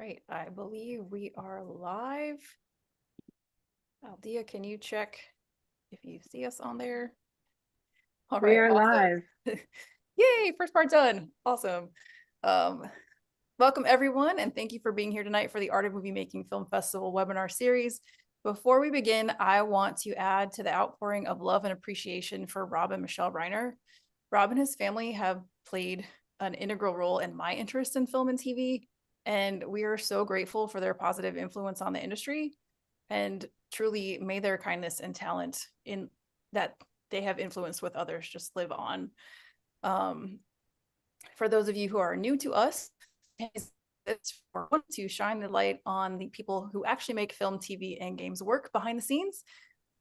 Right, I believe we are live. Aldia, can you check if you see us on there? All We right, are awesome. live. Yay, first part done. Awesome. Um, Welcome everyone, and thank you for being here tonight for the Art of Movie Making Film Festival webinar series. Before we begin, I want to add to the outpouring of love and appreciation for Rob and Michelle Reiner. Rob and his family have played an integral role in my interest in film and TV, and we are so grateful for their positive influence on the industry. And truly, may their kindness and talent in that they have influenced with others just live on. Um, for those of you who are new to us, it's for one to shine the light on the people who actually make film, TV, and games work behind the scenes.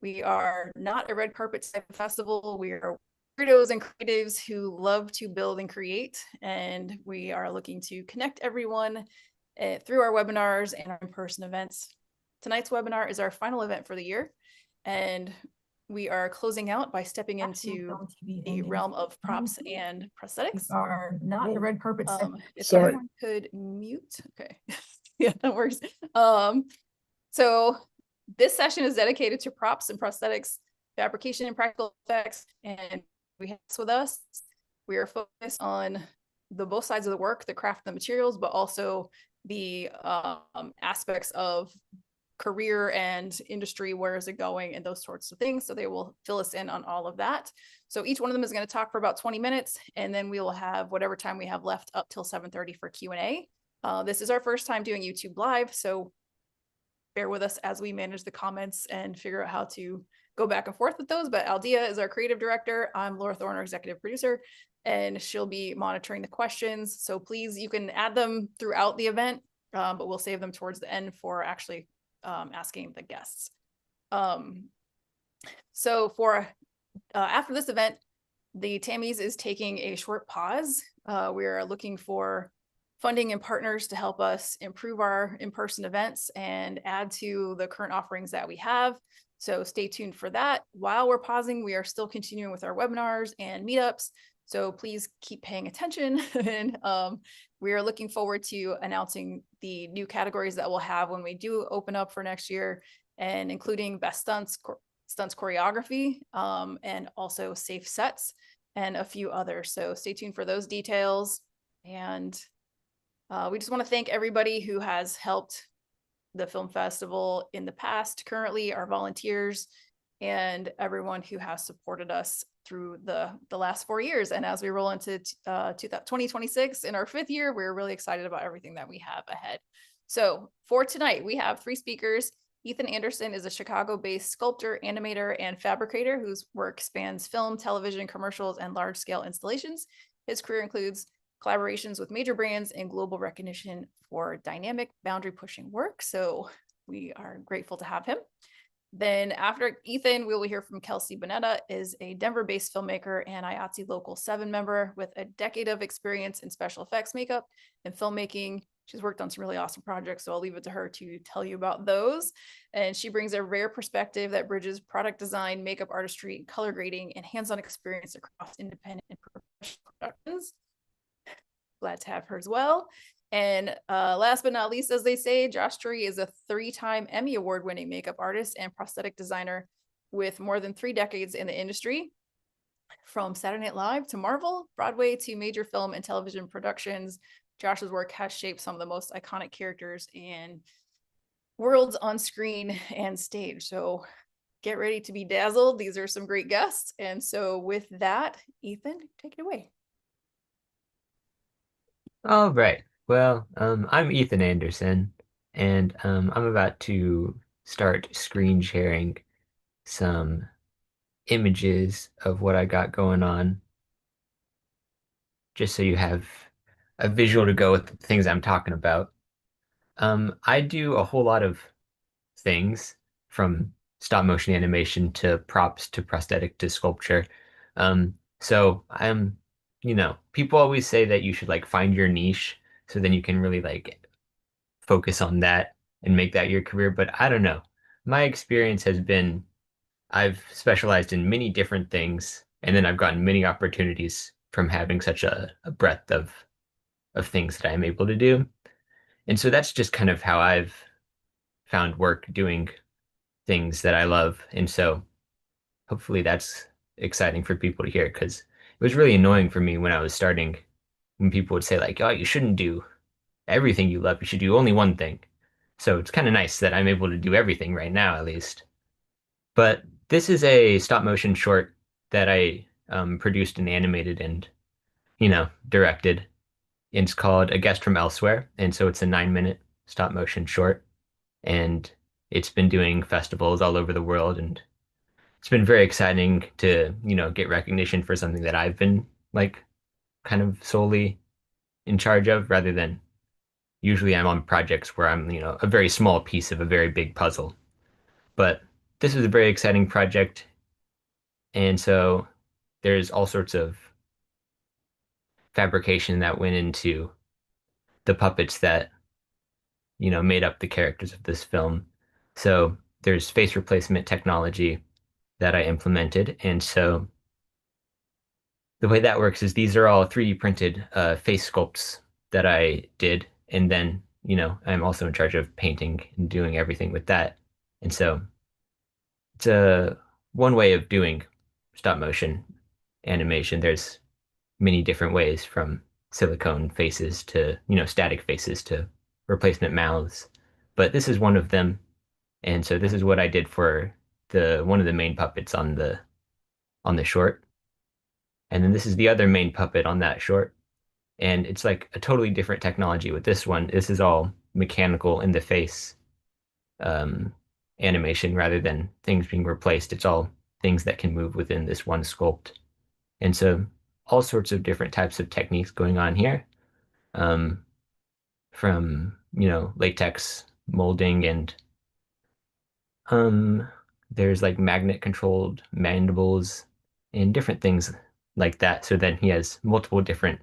We are not a red carpet type of festival. We are weirdos and creatives who love to build and create, and we are looking to connect everyone through our webinars and our in-person events. Tonight's webinar is our final event for the year, and we are closing out by stepping into the realm of props and prosthetics. We are not a red carpet. If Sorry. everyone could mute. Okay. Yeah, that works. So this session is dedicated to props and prosthetics, fabrication and practical effects, and we have this with us. We are focused on the both sides of the work, the craft, the materials, but also the aspects of career and industry, where is it going, and those sorts of things. So they will fill us in on all of that. So each one of them is going to talk for about 20 minutes, and then we will have whatever time we have left up till 7:30 for Q&A. This is our first time doing YouTube Live, so bear with us as we manage the comments and figure out how to go back and forth with those. But Aldia is our creative director. I'm Laura Thorne, our executive producer, and she'll be monitoring the questions. So please, you can add them throughout the event, but we'll save them towards the end for actually asking the guests. So for after this event, the TAMMFF is taking a short pause. We are looking for funding and partners to help us improve our in-person events and add to the current offerings that we have. So stay tuned for that. While we're pausing, we are still continuing with our webinars and meetups. So please keep paying attention. And we are looking forward to announcing the new categories that we'll have when we do open up for next year, and including best stunts choreography, and also safe sets and a few others. So stay tuned for those details. And we just want to thank everybody who has helped the film festival in the past, currently our volunteers, and everyone who has supported us through the last 4 years. And as we roll into 2026 in our 5th year, we're really excited about everything that we have ahead. So for tonight, we have 3 speakers. Ethan Anderson is a Chicago-based sculptor, animator, and fabricator whose work spans film, television, commercials, and large-scale installations. His career includes collaborations with major brands and global recognition for dynamic, boundary-pushing work. So we are grateful to have him. Then after Ethan, we will hear from Kelsey Bonetta, is a Denver-based filmmaker and IATSE Local 7 member with a decade of experience in special effects makeup and filmmaking. She's worked on some really awesome projects, so I'll leave it to her to tell you about those. And she brings a rare perspective that bridges product design, makeup artistry, color grading, and hands-on experience across independent and professional productions. Glad to have her as well. And last but not least, as they say, Josh Turi is a 3-time Emmy Award-winning makeup artist and prosthetic designer with more than 3 decades in the industry. From Saturday Night Live to Marvel, Broadway to major film and television productions, Josh's work has shaped some of the most iconic characters and worlds on screen and stage. So get ready to be dazzled. These are some great guests. And so with that, Ethan, take it away. All right. Well, I'm Ethan Anderson, and I'm about to start screen sharing some images of what I got going on, just so you have a visual to go with the things I'm talking about. I do a whole lot of things, from stop motion animation to props to prosthetic to sculpture. So people always say that you should like find your niche so then you can really like focus on that and make that your career. But I don't know. My experience has been I've specialized in many different things, and then I've gotten many opportunities from having such a breadth of things that I'm able to do. And so that's just kind of how I've found work doing things that I love. And so hopefully that's exciting for people to hear because it was really annoying for me when I was starting, when people would say like, "Oh, you shouldn't do everything you love. You should do only one thing." So it's kind of nice that I'm able to do everything right now, at least. But this is a stop motion short that I produced and animated and, directed. It's called A Guest from Elsewhere. And so it's a 9-minute stop motion short. And it's been doing festivals all over the world. And it's been very exciting to, get recognition for something that I've been like kind of solely in charge of rather than usually I'm on projects where I'm, a very small piece of a very big puzzle. But this is a very exciting project. And so there's all sorts of fabrication that went into the puppets that, made up the characters of this film. So there's face replacement technology that I implemented. And so the way that works is these are all 3D printed face sculpts that I did. And then, I'm also in charge of painting and doing everything with that. And so it's a one way of doing stop motion animation. There's many different ways from silicone faces to, static faces to replacement mouths. But this is one of them. And so this is what I did for the one of the main puppets on the short. And then this is the other main puppet on that short. And it's like a totally different technology with this one. This is all mechanical in the face um, animation rather than things being replaced. It's all things that can move within this one sculpt. And so all sorts of different types of techniques going on here, um, from, latex molding and um, there's like magnet controlled mandibles and different things like that. So then he has multiple different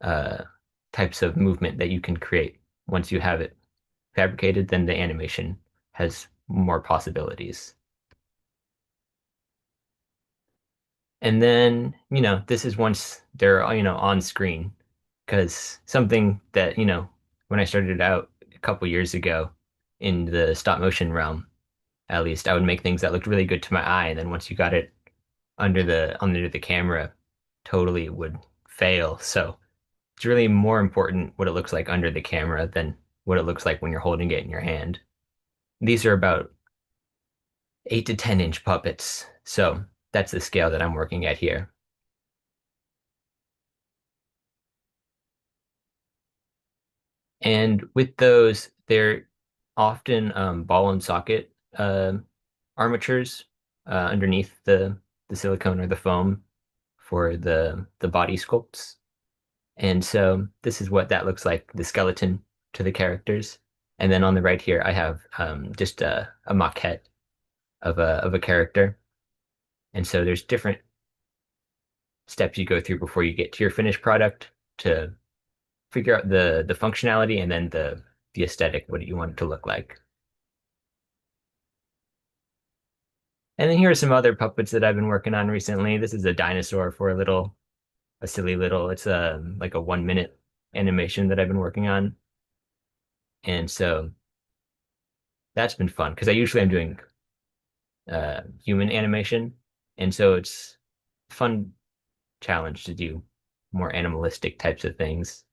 uh, types of movement that you can create. Once you have it fabricated, then the animation has more possibilities. And then, this is once they're, on screen. Because something that, when I started out a couple years ago in the stop motion realm, at least I would make things that looked really good to my eye. And then once you got it under the camera, totally would fail. So it's really more important what it looks like under the camera than what it looks like when you're holding it in your hand. These are about 8 to 10 inch puppets. So that's the scale that I'm working at here. And with those, they're often ball and socket armatures underneath the silicone or the foam for the body sculpts. And so this is what that looks like, the skeleton to the characters. And then on the right here, I have just a maquette of a character. And so there's different steps you go through before you get to your finished product to figure out the functionality and then the aesthetic, what do you want it to look like. And then here are some other puppets that I've been working on recently. This is a dinosaur for a silly little, it's like a 1 minute animation that I've been working on. And so that's been fun because I usually am doing human animation. And so it's a fun challenge to do more animalistic types of things.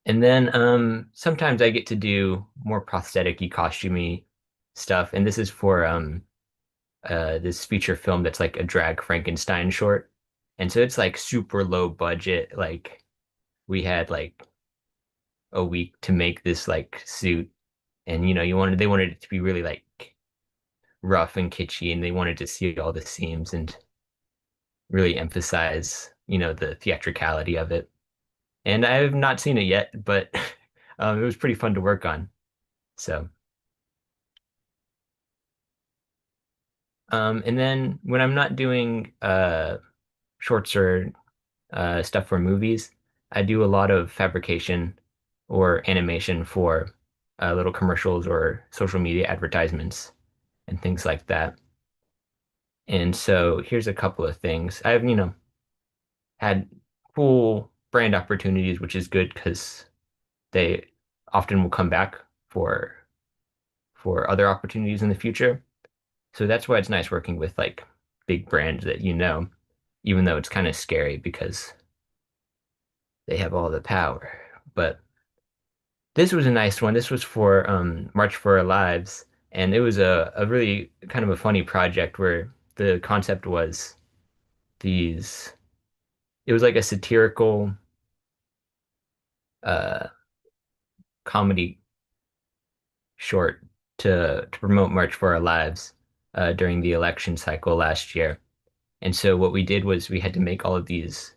And then sometimes I get to do more prosthetic-y, costumey stuff. And this is for this feature film that's like a drag Frankenstein short. And so it's like super low budget. Like we had like a week to make this like suit. And they wanted it to be really like rough and kitschy, and they wanted to see all the seams and really emphasize, the theatricality of it. And I have not seen it yet, but it was pretty fun to work on. So, and then when I'm not doing shorts or stuff for movies, I do a lot of fabrication or animation for little commercials or social media advertisements and things like that. And so here's a couple of things. I've, had cool brand opportunities, which is good because they often will come back for other opportunities in the future. So that's why it's nice working with like big brands that you know, even though it's kind of scary because they have all the power. But this was a nice one. This was for March for Our Lives, and it was a really kind of a funny project where the concept was these it was like a satirical uh comedy short to promote March for Our Lives during the election cycle last year. And so what we did was we had to make all of these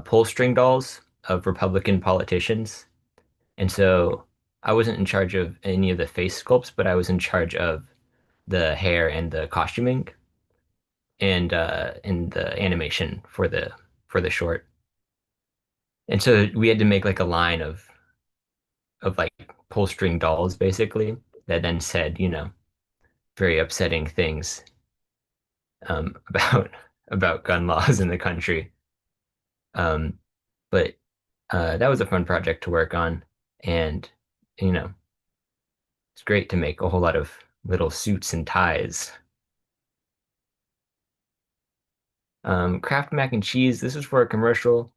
pull string dolls of Republican politicians. And so I wasn't in charge of any of the face sculpts, but I was in charge of the hair and the costuming and the animation for the short. And so we had to make like a line of like pull string dolls basically that then said, you know, very upsetting things about gun laws in the country. Um, but that was a fun project to work on, and you know, it's great to make a whole lot of little suits and ties. Kraft mac and cheese. This was for a commercial.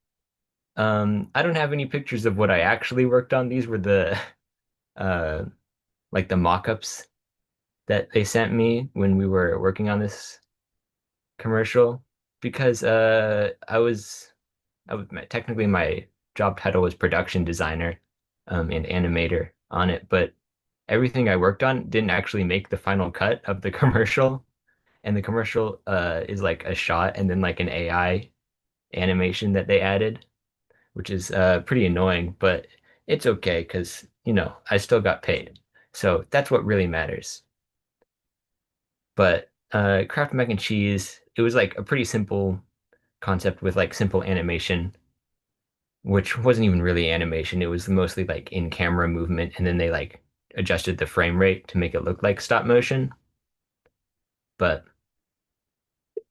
I don't have any pictures of what I actually worked on. These were the uh, like the mock-ups that they sent me when we were working on this commercial because technically my job title was production designer and animator on it, but everything I worked on didn't actually make the final cut of the commercial. And the commercial is like a shot and then like an AI animation that they added, which is pretty annoying, but it's okay because, you know, I still got paid. So that's what really matters. But Kraft mac and cheese, it was like a pretty simple concept with like simple animation, which wasn't even really animation. It was mostly like in-camera movement, and then they like adjusted the frame rate to make it look like stop motion. But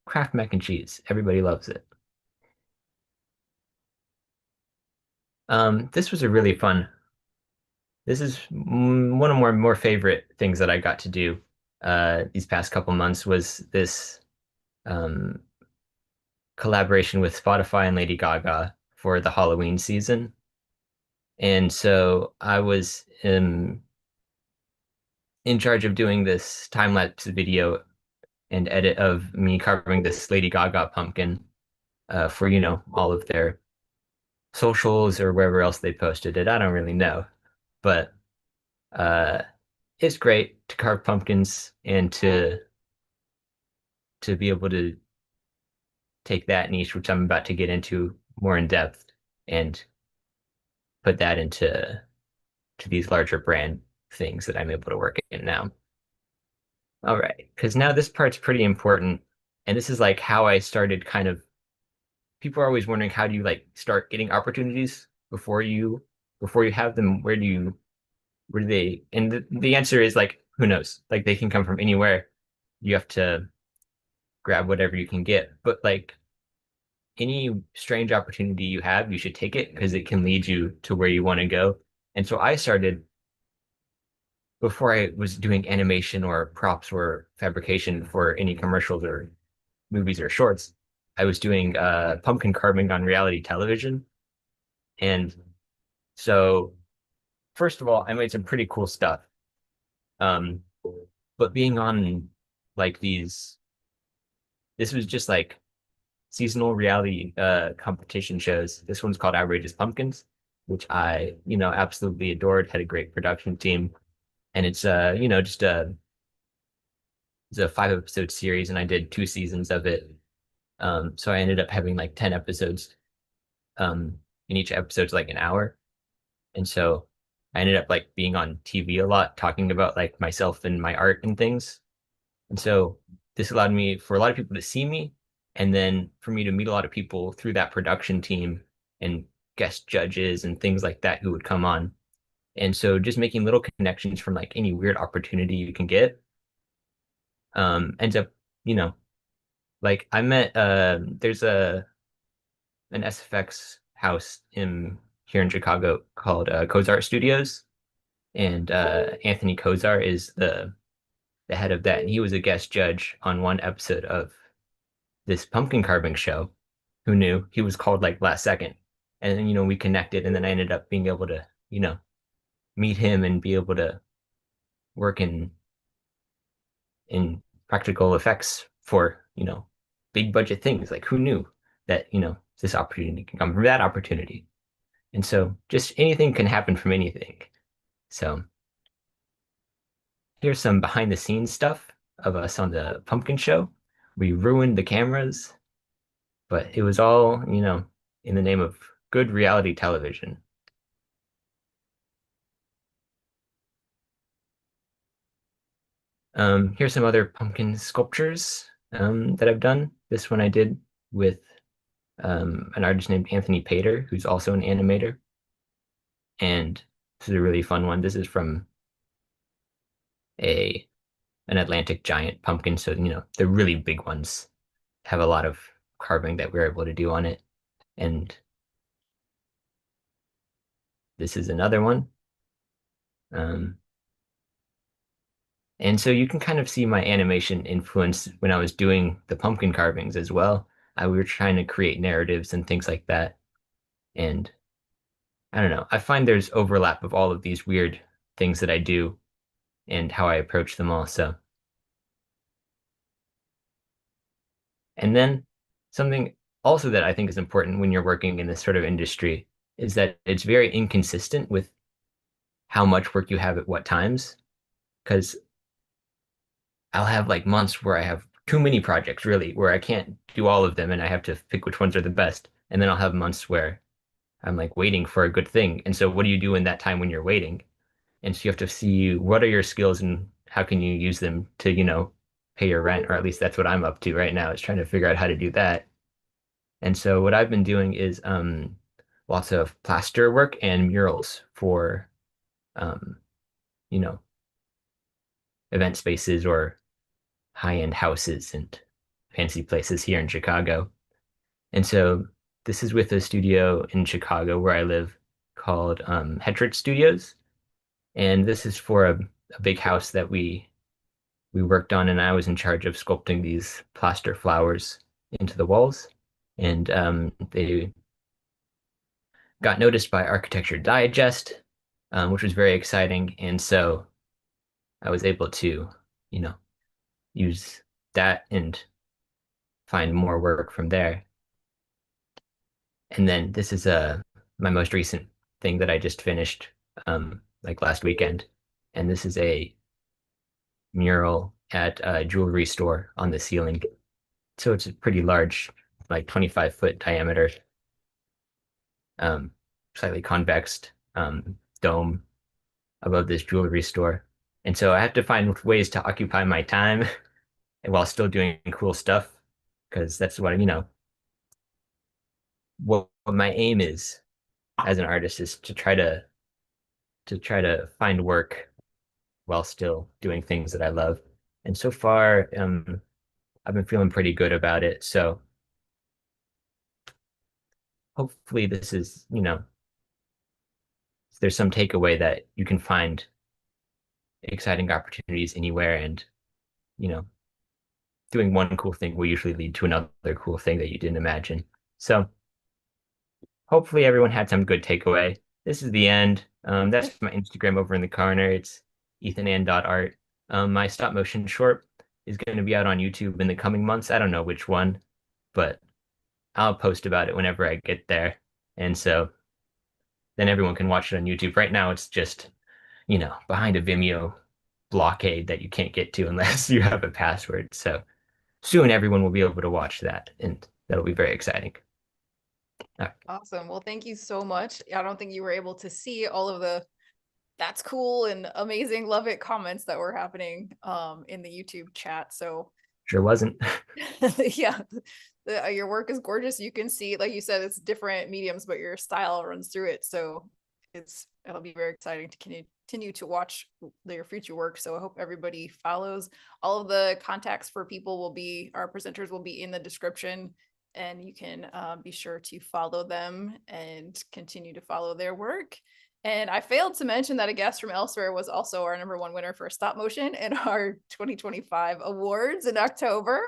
Kraft mac and cheese, everybody loves it. This was a really fun. This is one of more favorite things that I got to do these past couple months was this um, collaboration with Spotify and Lady Gaga for the Halloween season. And so I was in charge of doing this time lapse video and edit of me carving this Lady Gaga pumpkin for, you know, all of their socials or wherever else they posted it. I don't really know. But uh, it's great to carve pumpkins and to be able to take that niche, which I'm about to get into more in depth, and put that into these larger brand things that I'm able to work in now. All right, because now this part's pretty important, and this is like how I started kind of people are always wondering how do you like start getting opportunities before you have them, where do they and the answer is like who knows, like they can come from anywhere. You have to grab whatever you can get, but like any strange opportunity you have, you should take it because it can lead you to where you want to go. And so I started before I was doing animation or props or fabrication for any commercials or movies or shorts. I was doing pumpkin carving on reality television. And so first of all, I made some pretty cool stuff. Um, but being on like this was just like seasonal reality competition shows. This one's called Outrageous Pumpkins, which I, you know, absolutely adored, had a great production team. And it's you know, just it's a 5 episode series and I did 2 seasons of it. So I ended up having like 10 episodes. And each episode's like an hour. And so I ended up like being on TV a lot, talking about like myself and my art and things. And so this allowed me for a lot of people to see me and then for me to meet a lot of people through that production team and guest judges and things like that who would come on. And so just making little connections from like any weird opportunity you can get ends up, you know, like I met there's a an SFX house here in Chicago called Kozar Studios, and Anthony Kozar is the head of that, and he was a guest judge on one episode of this pumpkin carving show. Who knew? He was called like last second, and then we connected, and then I ended up being able to meet him and be able to work in practical effects for big budget things. Like who knew that this opportunity can come from that opportunity, and so just anything can happen from anything. So here's some behind the scenes stuff of us on the pumpkin show. We ruined the cameras, but it was all in the name of good reality television. Here's some other pumpkin sculptures that I've done. This one I did with an artist named Anthony Pater, who's also an animator. And this is a really fun one. This is from an Atlantic giant pumpkin. So, the really big ones have a lot of carving that we're able to do on it. And this is another one. And so you can kind of see my animation influence when I was doing the pumpkin carvings as well. We were trying to create narratives and things like that. And I don't know, I find there's overlap of all of these weird things that I do and how I approach them all. So, and then something also that I think is important when you're working in this sort of industry is that it's very inconsistent with how much work you have at what times. Because I'll have like months where I have too many projects, really, where I can't do all of them and I have to pick which ones are the best. And then I'll have months where I'm like waiting for a good thing. And so what do you do in that time when you're waiting? And so you have to see what are your skills and how can you use them to, pay your rent, or at least that's what I'm up to right now, is trying to figure out how to do that. And so what I've been doing is lots of plaster work and murals for um, you know, event spaces or high-end houses and fancy places here in Chicago. And so this is with a studio in Chicago where I live called Hetrick Studios. And this is for a big house that we worked on, and I was in charge of sculpting these plaster flowers into the walls. And they got noticed by Architecture Digest, which was very exciting. And so I was able to, you know, use that and find more work from there. And then this is my most recent thing that I just finished like last weekend. And this is a mural at a jewelry store on the ceiling. So it's a pretty large, like 25-foot diameter, um, slightly convex dome above this jewelry store. And so I have to find ways to occupy my time while still doing cool stuff, because that's what my aim is as an artist, is to try to find work while still doing things that I love. And so far, I've been feeling pretty good about it. So hopefully this is, there's some takeaway that you can find exciting opportunities anywhere, and, you know, doing one cool thing will usually lead to another cool thing that you didn't imagine. So hopefully everyone had some good takeaway. This is the end. That's my Instagram over in the corner. It's ethanan.art. My stop motion short is going to be out on YouTube in the coming months. I don't know which one, but I'll post about it whenever I get there. And so then everyone can watch it on YouTube. Right now, it's just, behind a Vimeo blockade that you can't get to unless you have a password. So soon everyone will be able to watch that, and that'll be very exciting. Awesome. Well, thank you so much. I don't think you were able to see all of the "that's cool" and "amazing, love it" comments that were happening in the YouTube chat. So Sure wasn't. yeah, your work is gorgeous. You can see, like you said, it's different mediums, but your style runs through it. So it'll be very exciting to continue to watch your future work. So I hope everybody follows. All of the contacts for people our presenters will be in the description. and you can be sure to follow them and continue to follow their work. And I failed to mention that a guest from elsewhere was also our #1 winner for stop motion in our 2025 awards in October.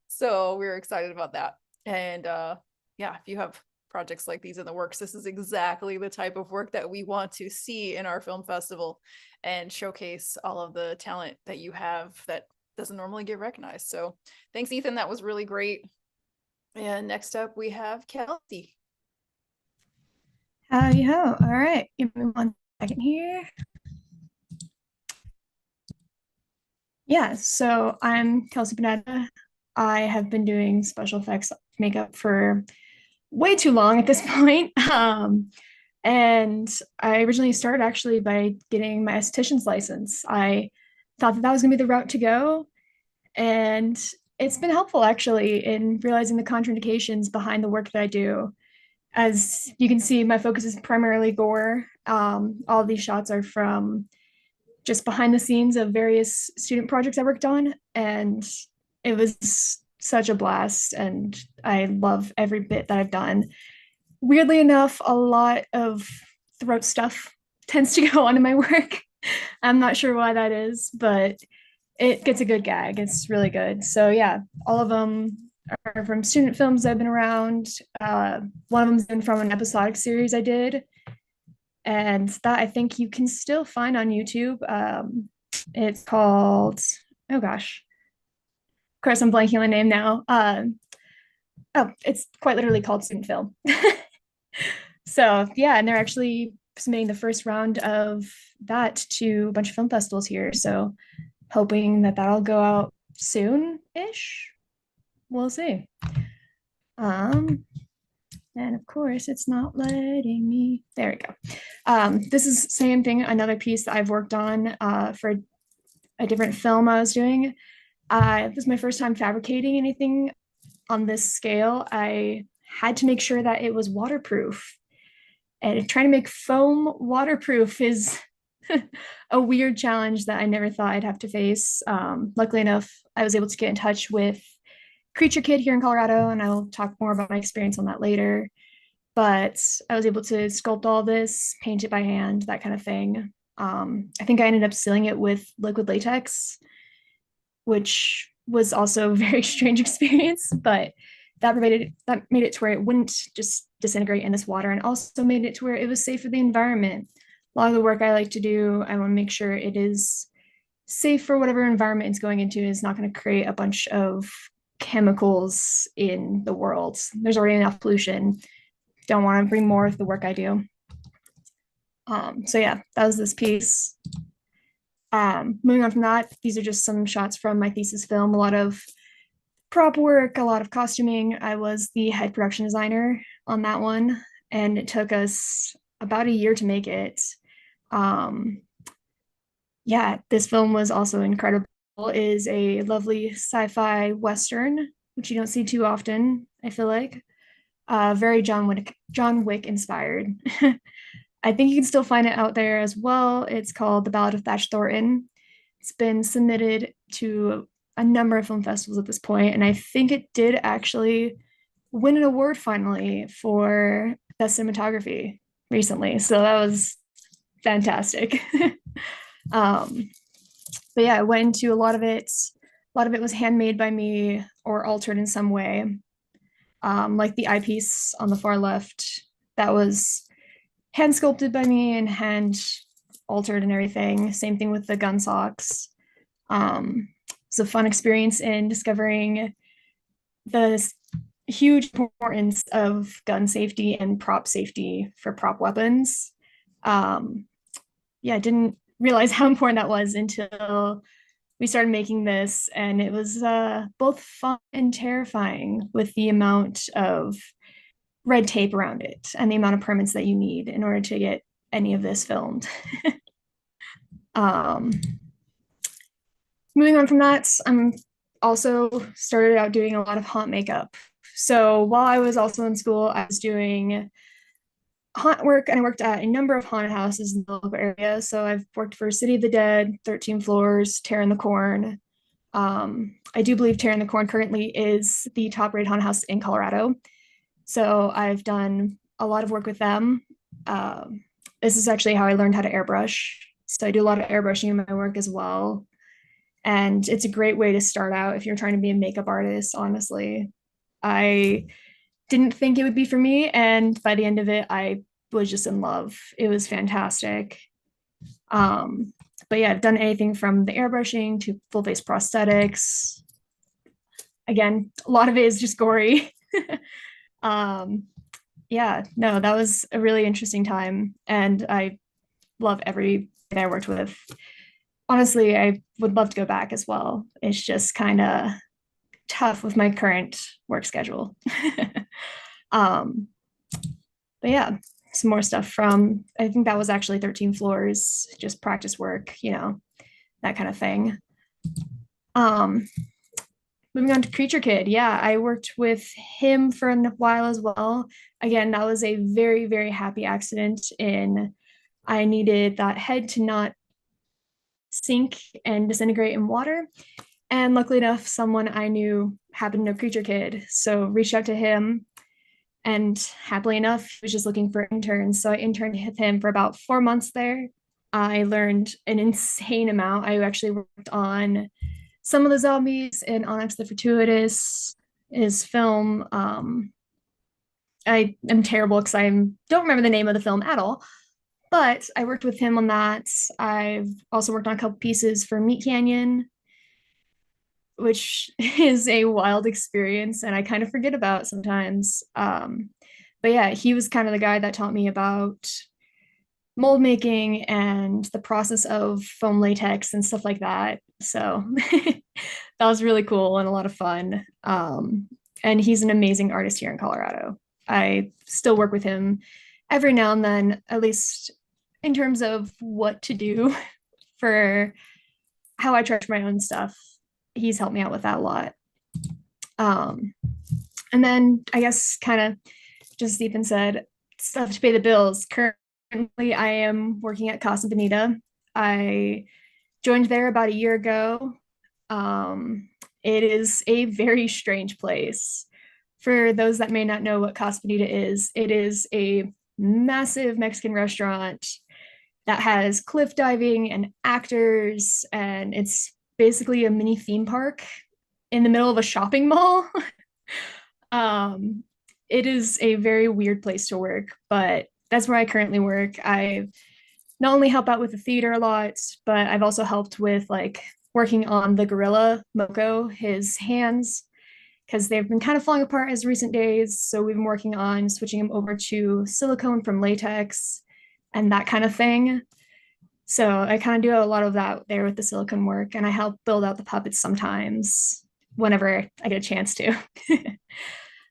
So we're excited about that. And yeah, if you have projects like these in the works, this is exactly the type of work that we want to see in our film festival and showcase all of the talent that you have that doesn't normally get recognized. So thanks, Ethan. That was really great. And next up we have Kelsey. Howdy ho. All right, give me 1 second here. Yeah, so I'm Kelsey Panetta. I have been doing special effects makeup for way too long at this point. And I originally started actually by getting my esthetician's license. I thought that was going to be the route to go. And it's been helpful actually in realizing the contraindications behind the work that I do. As you can see, my focus is primarily gore. All of these shots are from just behind the scenes of various student projects I worked on. And it was such a blast. And I love every bit that I've done. Weirdly enough, a lot of throat stuff tends to go on in my work. I'm not sure why that is, but it gets a good gag. It's really good. So yeah, all of them are from student films that have been around. One of them's been from an episodic series I did. And that I think you can still find on YouTube. It's called, oh gosh, of course I'm blanking on the name now. It's quite literally called Student Film. So yeah, and they're actually submitting the first round of that to a bunch of film festivals here. So hoping that that'll go out soon-ish. We'll see. And of course, it's not letting me. There we go. This is same thing, another piece that I've worked on for a different film I was doing. This was my first time fabricating anything on this scale. I had to make sure that it was waterproof. And trying to make foam waterproof is a weird challenge that I never thought I'd have to face. Luckily enough, I was able to get in touch with Creature Kid here in Colorado, and I'll talk more about my experience on that later. But I was able to sculpt all this, paint it by hand, that kind of thing. I think I ended up sealing it with liquid latex, which was also a very strange experience, but that made it to where it wouldn't just disintegrate in this water, and also made it to where it was safe for the environment. A lot of the work I like to do, I want to make sure it is safe for whatever environment it's going into. It's not going to create a bunch of chemicals in the world. There's already enough pollution. Don't want to bring more of the work I do. So yeah, that was this piece. Moving on from that, these are just some shots from my thesis film. A lot of prop work, a lot of costuming. I was the head production designer on that one, and it took us about a year to make it. Yeah, this film was also incredible. It is a lovely sci-fi Western, which you don't see too often, I feel like. Very John Wick inspired. I think you can still find it out there as well. It's called The Ballad of Thatch Thornton. It's been submitted to a number of film festivals at this point, and I think it did actually win an award finally for best cinematography recently. So that was fantastic. But yeah, I went into a lot of it. A lot of it was handmade by me or altered in some way. Like the eyepiece on the far left, that was hand sculpted by me and hand altered and everything. Same thing with the gun socks. It's a fun experience in discovering the huge importance of gun safety and prop safety for prop weapons. Yeah, I didn't realize how important that was until we started making this, and it was both fun and terrifying with the amount of red tape around it and the amount of permits that you need in order to get any of this filmed. Moving on from that, I'm also started out doing a lot of haunt makeup. So while I was also in school, I was doing haunt work, and I worked at a number of haunted houses in the local area. So I've worked for City of the Dead, 13 Floors, Tear in the Corn. I do believe Tearing the Corn currently is the top rated haunted house in Colorado. So I've done a lot of work with them. This is actually how I learned how to airbrush. So I do a lot of airbrushing in my work as well. And it's a great way to start out if you're trying to be a makeup artist, honestly. I didn't think it would be for me. And by the end of it, I was just in love. It was fantastic. But yeah, I've done anything from the airbrushing to full face prosthetics. Again, a lot of it is just gory. Yeah, no, that was a really interesting time. And I love everybody I worked with. Honestly, I would love to go back as well. It's just kind of tough with my current work schedule. But yeah, some more stuff from, I think that was actually 13 floors, just practice work, that kind of thing. Moving on to Creature Kid. Yeah, I worked with him for a while as well. Again, that was a very, very happy accident in I needed that head to not sink and disintegrate in water. And luckily enough, someone I knew happened to know Creature Kid. So reached out to him, and happily enough, he was just looking for interns. So I interned with him for about 4 months there. I learned an insane amount. I actually worked on some of the zombies in Onyx the Fortuitous, his film. I am terrible because I don't remember the name of the film at all, but I worked with him on that. I've also worked on a couple pieces for Meat Canyon, which is a wild experience and I kind of forget about sometimes. But yeah, he was kind of the guy that taught me about mold making and the process of foam latex and stuff like that. So that was really cool and a lot of fun. And he's an amazing artist here in Colorado. I still work with him every now and then, at least in terms of what to do for how I charge my own stuff. He's helped me out with that a lot. And then I guess kind of just Stephen said, stuff to pay the bills. Currently, I am working at Casa Bonita. I joined there about a year ago. It is a very strange place. For those that may not know what Casa Bonita is, it is a massive Mexican restaurant that has cliff diving and actors, and it's basically a mini theme park in the middle of a shopping mall. It is a very weird place to work, but that's where I currently work. I not only help out with the theater a lot, but I've also helped with like working on the gorilla Moko, his hands, because they've been kind of falling apart as recent days. So we've been working on switching them over to silicone from latex and that kind of thing. So I kind of do a lot of that there with the silicone work, and I help build out the puppets sometimes whenever I get a chance to.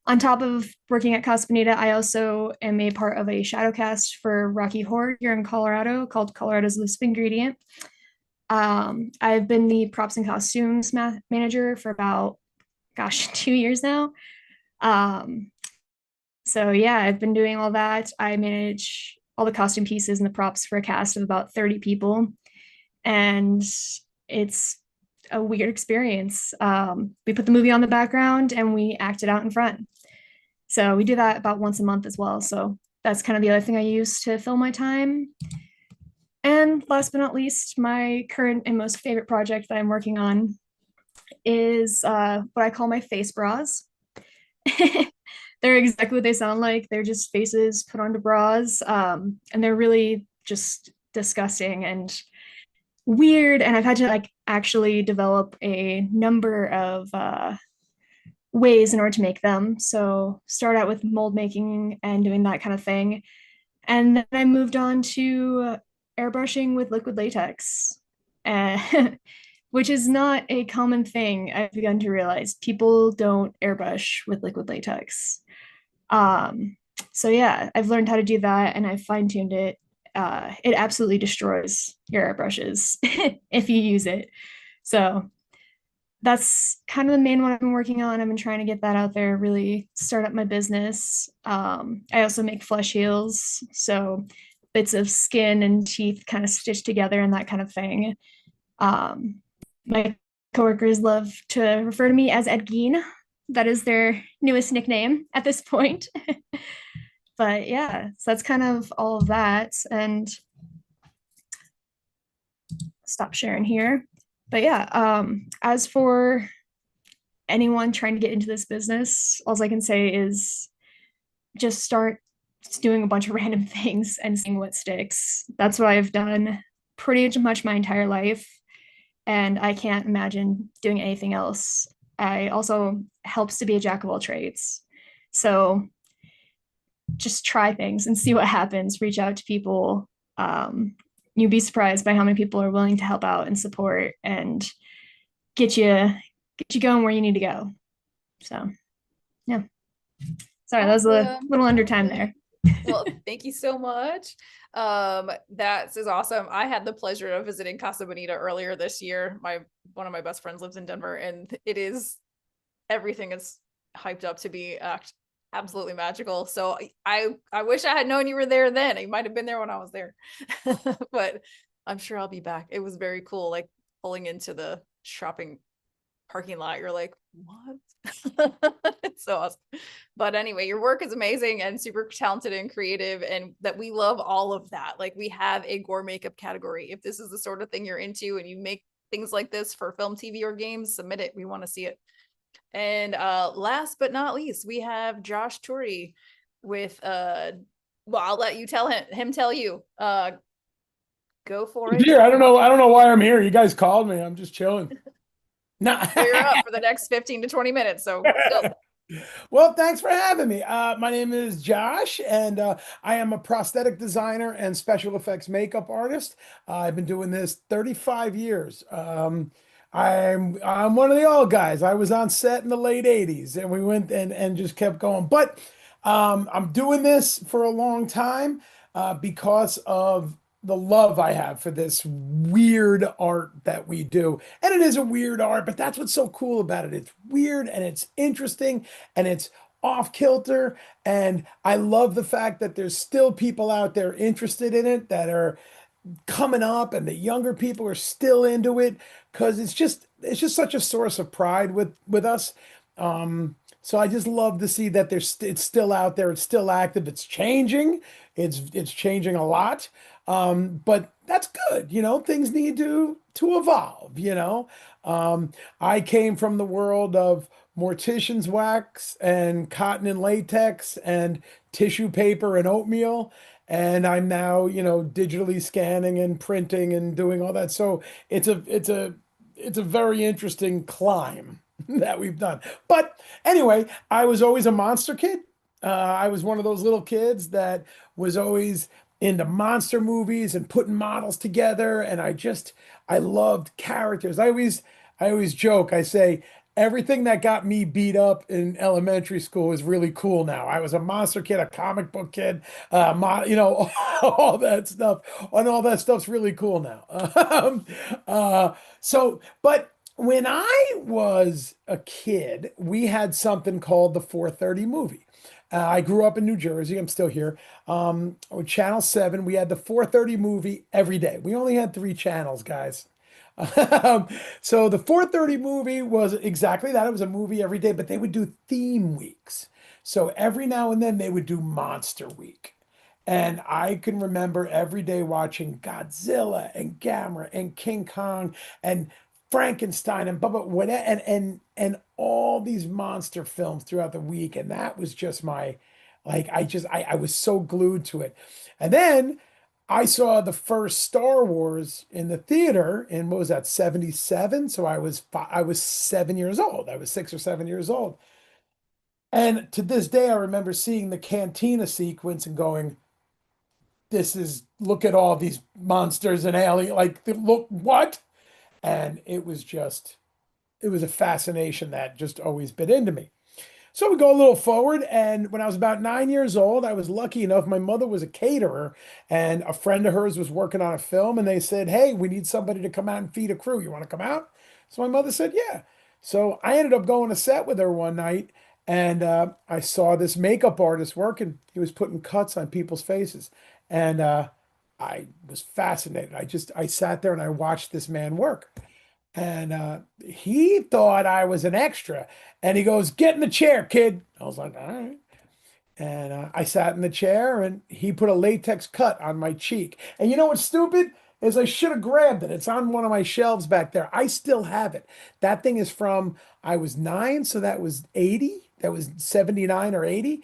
On top of working at Casa Bonita, I also am a part of a shadow cast for Rocky Horror here in Colorado called Colorado's Loose Ingredient. I've been the props and costumes manager for about, 2 years now. So yeah, I've been doing all that. I manage all the costume pieces and the props for a cast of about 30 people. And it's a weird experience. We put the movie on the background and we act it out in front. So we do that about once a month as well. So that's kind of the other thing I use to fill my time. And last but not least, my current and most favorite project that I'm working on is what I call my face bras. They're exactly what they sound like. They're just faces put onto bras. And they're really just disgusting and weird. And I've had to like actually develop a number of ways in order to make them. So start out with mold making and doing that kind of thing. And then I moved on to airbrushing with liquid latex, which is not a common thing. I've begun to realize people don't airbrush with liquid latex. So yeah, I've learned how to do that and I've fine-tuned it. It absolutely destroys your airbrushes if you use it. So that's kind of the main one I've been working on. I've been trying to get that out there, really start up my business. I also make flesh heels, so bits of skin and teeth kind of stitched together and that kind of thing. My coworkers love to refer to me as Ed Gein. That is their newest nickname at this point. But yeah, so that's kind of all of that. And stop sharing here. But yeah, as for anyone trying to get into this business, all I can say is just start doing a bunch of random things and seeing what sticks. That's what I've done pretty much my entire life. And I can't imagine doing anything else. I also helps to be a jack of all trades. So just try things and see what happens. Reach out to people. You'd be surprised by how many people are willing to help out and support and get you going where you need to go. So yeah. Sorry, that was a little under time there. Well, thank you so much. That is awesome. I had the pleasure of visiting Casa Bonita earlier this year. One of my best friends lives in Denver, and everything is hyped up to be absolutely magical. So I wish I had known you were there then. You might have been there when I was there, but I'm sure I'll be back. It was very cool, like pulling into the shopping parking lot. You're like, what? It's so awesome. But anyway, your work is amazing and super talented and creative, and that we love all of that. Like, we have a gore makeup category. If this is the sort of thing you're into and you make things like this for film, TV, or games, submit it. We want to see it. And last but not least, we have Josh Turi with well, I'll let you tell him tell you. Go for it. Dear, I don't know why I'm here. You guys called me. I'm just chilling. No. You're up for the next 15 to 20 minutes. So go. Well, thanks for having me. My name is Josh, and I am a prosthetic designer and special effects makeup artist. I've been doing this 35 years. I'm one of the old guys. I was on set in the late 80s, and we went and just kept going. But I'm doing this for a long time because of the love I have for this weird art that we do. And it is a weird art, but that's what's so cool about it. It's weird and it's interesting and it's off kilter. And I love the fact that there's still people out there interested in it that are coming up, and the younger people are still into it, because it's just such a source of pride with us. So I just love to see that it's still out there, it's still active, it's changing, it's changing a lot. But that's good, things need to evolve, I came from the world of mortician's wax and cotton and latex and tissue paper and oatmeal. And I'm now, digitally scanning and printing and doing all that. So it's a very interesting climb that we've done. But anyway, I was always a monster kid. I was one of those little kids that was always into monster movies and putting models together. And I loved characters. I always joke, I say, everything that got me beat up in elementary school is really cool now. I was a monster kid, a comic book kid, all that stuff. And all that stuff's really cool now. But when I was a kid, we had something called the 4:30 movie. I grew up in New Jersey. I'm still here. On Channel 7, we had the 4:30 movie every day. We only had 3 channels, guys. So the 4:30 movie was exactly that. It was a movie every day, but they would do theme weeks. So every now and then they would do Monster Week. And I can remember every day watching Godzilla and Gamera and King Kong and Frankenstein and Bubba, whatever, and all these monster films throughout the week. And that was just I was so glued to it. And then I saw the first Star Wars in the theater in, what was that, 77? So I was 7 years old. I was 6 or 7 years old. And to this day, I remember seeing the cantina sequence and going, look at all these monsters and alien, look, what? And it was a fascination that just always bit into me. So we go a little forward, and when I was about 9 years old, I was lucky enough. My mother was a caterer, and a friend of hers was working on a film, and they said, "Hey, we need somebody to come out and feed a crew. You want to come out?" So my mother said, "Yeah." So I ended up going to set with her one night, and I saw this makeup artist working. He was putting cuts on people's faces, and I was fascinated. I sat there and I watched this man work. And he thought I was an extra. And he goes, "Get in the chair, kid." I was like, "All right." And I sat in the chair and he put a latex cut on my cheek. And you know what's stupid? Is I should have grabbed it. It's on one of my shelves back there. I still have it. That thing is from, I was 9, so that was 80. That was 79 or 80.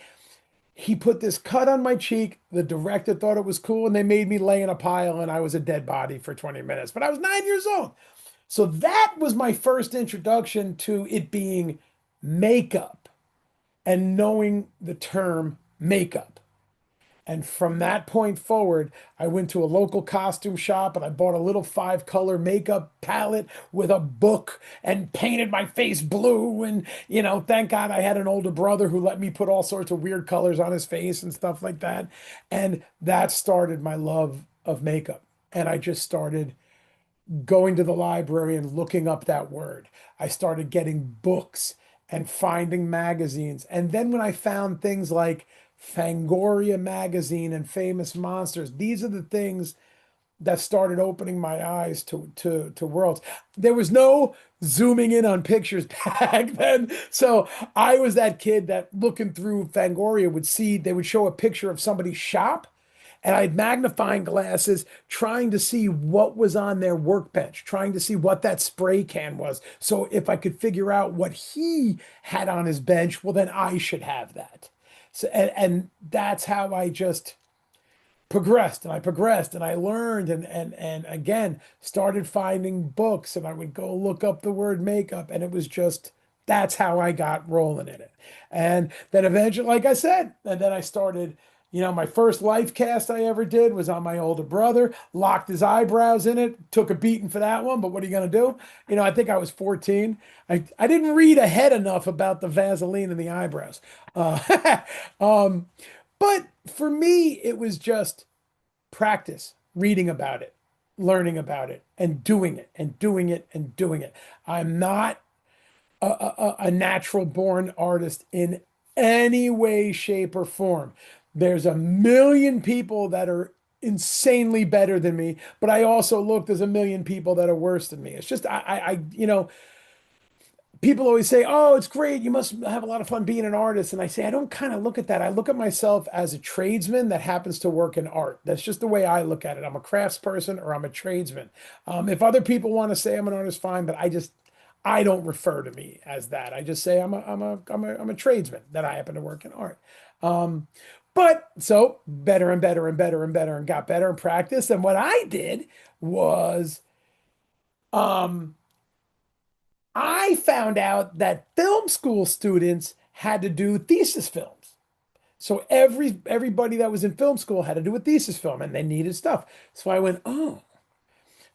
He put this cut on my cheek. The director thought it was cool and they made me lay in a pile and I was a dead body for 20 minutes. But I was 9 years old. So that was my first introduction to it being makeup and knowing the term makeup. And from that point forward, I went to a local costume shop and I bought a little 5-color makeup palette with a book and painted my face blue. And, thank God I had an older brother who let me put all sorts of weird colors on his face and stuff like that. And that started my love of makeup. And I just started going to the library and looking up that word. I started getting books and finding magazines. And then when I found things like Fangoria magazine and Famous Monsters, these are the things that started opening my eyes to worlds. There was no zooming in on pictures back then. So I was that kid that looking through Fangoria would see, they would show a picture of somebody's shop. And I had magnifying glasses trying to see what was on their workbench, trying to see what that spray can was. So if I could figure out what he had on his bench, well, then I should have that. So, and that's how I just progressed and I learned and again started finding books, and I would go look up the word makeup, and it was just, that's how I got rolling in it. And then eventually, like I said, and then I started, my first life cast I ever did was on my older brother, locked his eyebrows in it, took a beating for that one, but what are you going to do? I think I was 14. I didn't read ahead enough about the Vaseline and the eyebrows. But for me, it was just practice, reading about it, learning about it, and doing it, and doing it, and doing it. I'm not a natural born artist in any way, shape, or form. There's a million people that are insanely better than me, but I also look, there's a million people that are worse than me. It's just, people always say, "Oh, it's great. You must have a lot of fun being an artist." And I say, I don't kind of look at that. I look at myself as a tradesman that happens to work in art. That's just the way I look at it. I'm a craftsperson or I'm a tradesman. If other people want to say I'm an artist, fine, but I don't refer to me as that. I just say I'm a tradesman that I happen to work in art. But so better and better and better and better and got better and practice. And what I did was, I found out that film school students had to do thesis films. So everybody that was in film school had to do a thesis film, and they needed stuff. So I went, oh.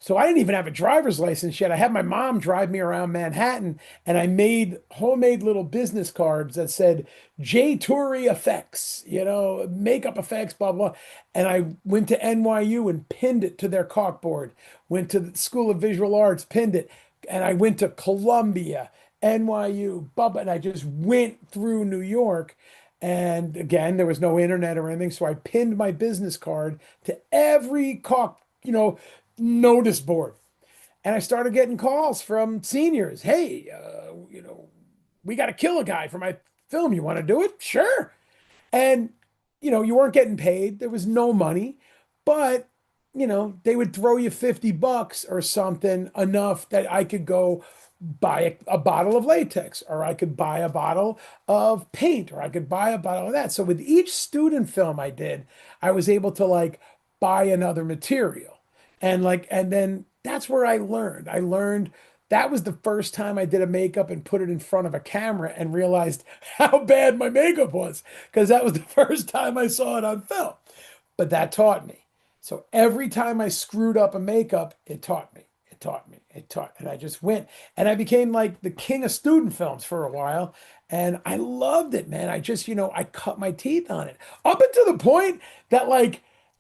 So I didn't even have a driver's license yet. I had my mom drive me around Manhattan, and I made homemade little business cards that said J Turi effects, makeup effects, blah, blah. And I went to NYU and pinned it to their corkboard. Went to the School of Visual Arts, pinned it. And I went to Columbia, NYU, Bubba, and I just went through New York. And again, there was no internet or anything. So I pinned my business card to every notice board. And I started getting calls from seniors. "Hey, we got to kill a guy for my film. You want to do it?" "Sure." And, you weren't getting paid. There was no money, but they would throw you $50 or something, enough that I could go buy a bottle of latex, or I could buy a bottle of paint, or I could buy a bottle of that. So with each student film I did, I was able to buy another material. And then that's where I learned. I learned that was the first time I did a makeup and put it in front of a camera and realized how bad my makeup was, because that was the first time I saw it on film. But that taught me. So every time I screwed up a makeup, it taught me, and I just went, and I became like the king of student films for a while, and I loved it, man. I just, I cut my teeth on it, up until the point that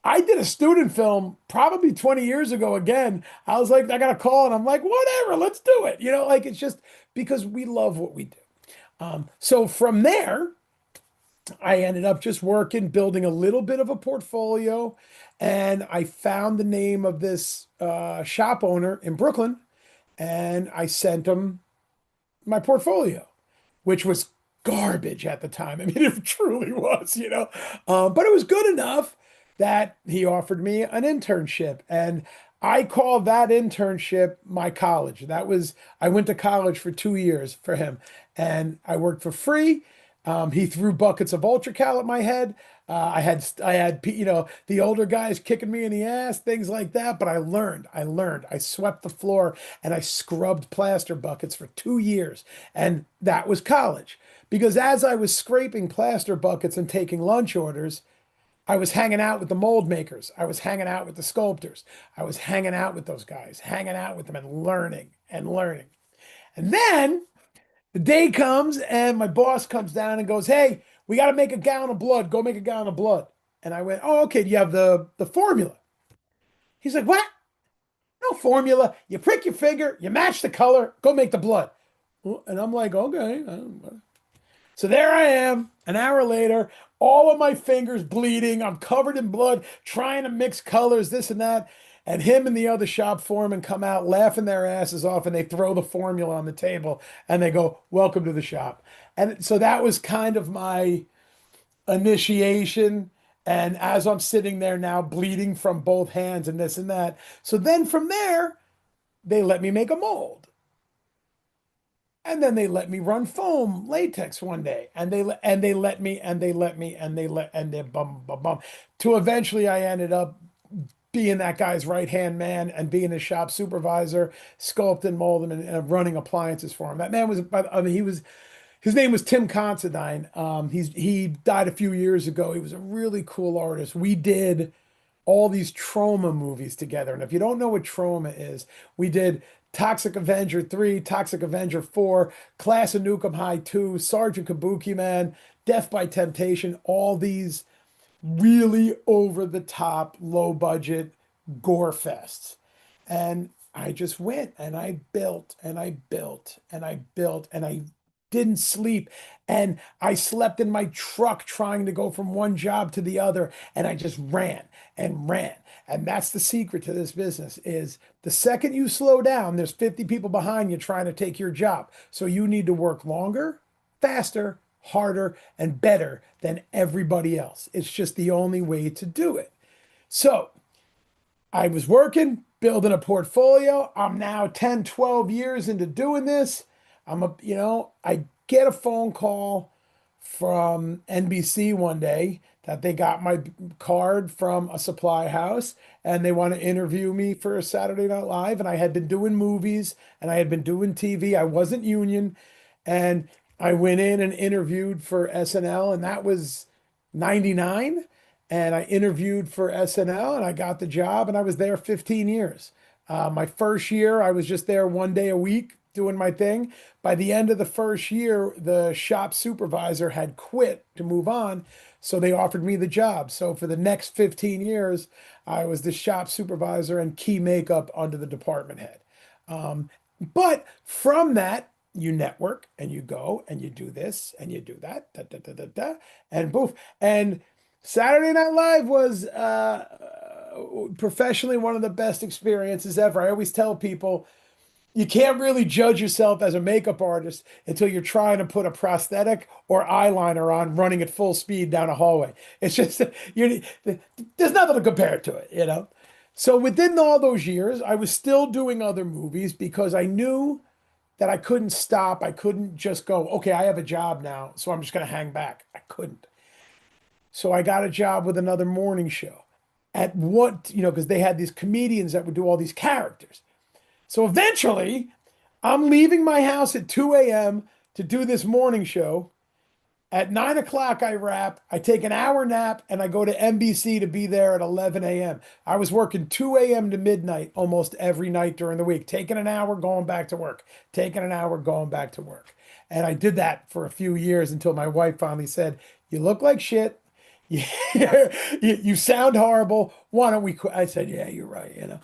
I did a student film probably 20 years ago again. I was like, I got a call, and I'm like, whatever, let's do it. It's just because we love what we do. So from there, I ended up just working, building a little bit of a portfolio, and I found the name of this shop owner in Brooklyn, and I sent him my portfolio, which was garbage at the time. I mean, it truly was, but it was good enough that he offered me an internship. And I call that internship my college. I went to college for 2 years for him, and I worked for free. He threw buckets of UltraCal at my head. I had, the older guys kicking me in the ass, things like that. But I learned. I swept the floor and I scrubbed plaster buckets for 2 years, and that was college. Because as I was scraping plaster buckets and taking lunch orders, I was hanging out with the mold makers. I was hanging out with the sculptors. I was hanging out with those guys, hanging out with them and learning and learning. And then the day comes and my boss comes down and goes, "Hey, we got to make a gallon of blood. Go make a gallon of blood." And I went, "Oh, okay. Do you have the formula?" He's like, "What? No formula. You prick your finger, you match the color, go make the blood." And I'm like, "Okay." So there I am, an hour later, all of my fingers bleeding. I'm covered in blood, trying to mix colors, this and that. And him and the other shop foreman come out laughing their asses off, and they throw the formula on the table and they go, "Welcome to the shop." And so that was kind of my initiation. And as I'm sitting there now bleeding from both hands and this and that. So then from there, they let me make a mold. And then they let me run foam latex one day, and they let me bum bum bum, to eventually I ended up being that guy's right hand man and being his shop supervisor, sculpting, molding, and running appliances for him. That man was, I mean, his name was Tim Considine. He died a few years ago. He was a really cool artist. We did all these trauma movies together, and if you don't know what trauma is, we did Toxic Avenger 3, Toxic Avenger 4, Class of Nukem High 2, Sergeant Kabuki Man, Death by Temptation, all these really over the top, low budget gore fests. And I just went and I built and I built and I built and I didn't sleep. And I slept in my truck trying to go from one job to the other. And I just ran and ran. And that's the secret to this business is the second you slow down, there's 50 people behind you trying to take your job. So you need to work longer, faster, harder, and better than everybody else. It's just the only way to do it. So I was working, building a portfolio. I'm now 10, 12 years into doing this. I get a phone call from NBC one day that they got my card from a supply house and they want to interview me for a Saturday Night Live. And I had been doing movies and I had been doing TV. I wasn't union. And I went in and interviewed for SNL, and that was 99. And I interviewed for SNL and I got the job, and I was there 15 years. My first year, I was just there one day a week doing my thing. By the end of the first year, the shop supervisor had quit to move on. So they offered me the job. So for the next 15 years, I was the shop supervisor and key makeup under the department head. But from that, you network and you go and you do this and you do that, and poof. And Saturday Night Live was professionally one of the best experiences ever. I always tell people, you can't really judge yourself as a makeup artist until you're trying to put a prosthetic or eyeliner on running at full speed down a hallway. It's just, there's nothing to compare to it. So within all those years, I was still doing other movies because I knew that I couldn't stop. I couldn't just go, okay, I have a job now, so I'm just going to hang back. I couldn't. So I got a job with another morning show at what, because they had these comedians that would do all these characters. So eventually, I'm leaving my house at 2 a.m. to do this morning show. At 9 o'clock, I wrap. I take an hour nap, and I go to NBC to be there at 11 a.m. I was working 2 a.m. to midnight almost every night during the week, taking an hour, going back to work, taking an hour, going back to work. And I did that for a few years until my wife finally said, "You look like shit. You sound horrible. Why don't we quit?" I said, "Yeah, you're right."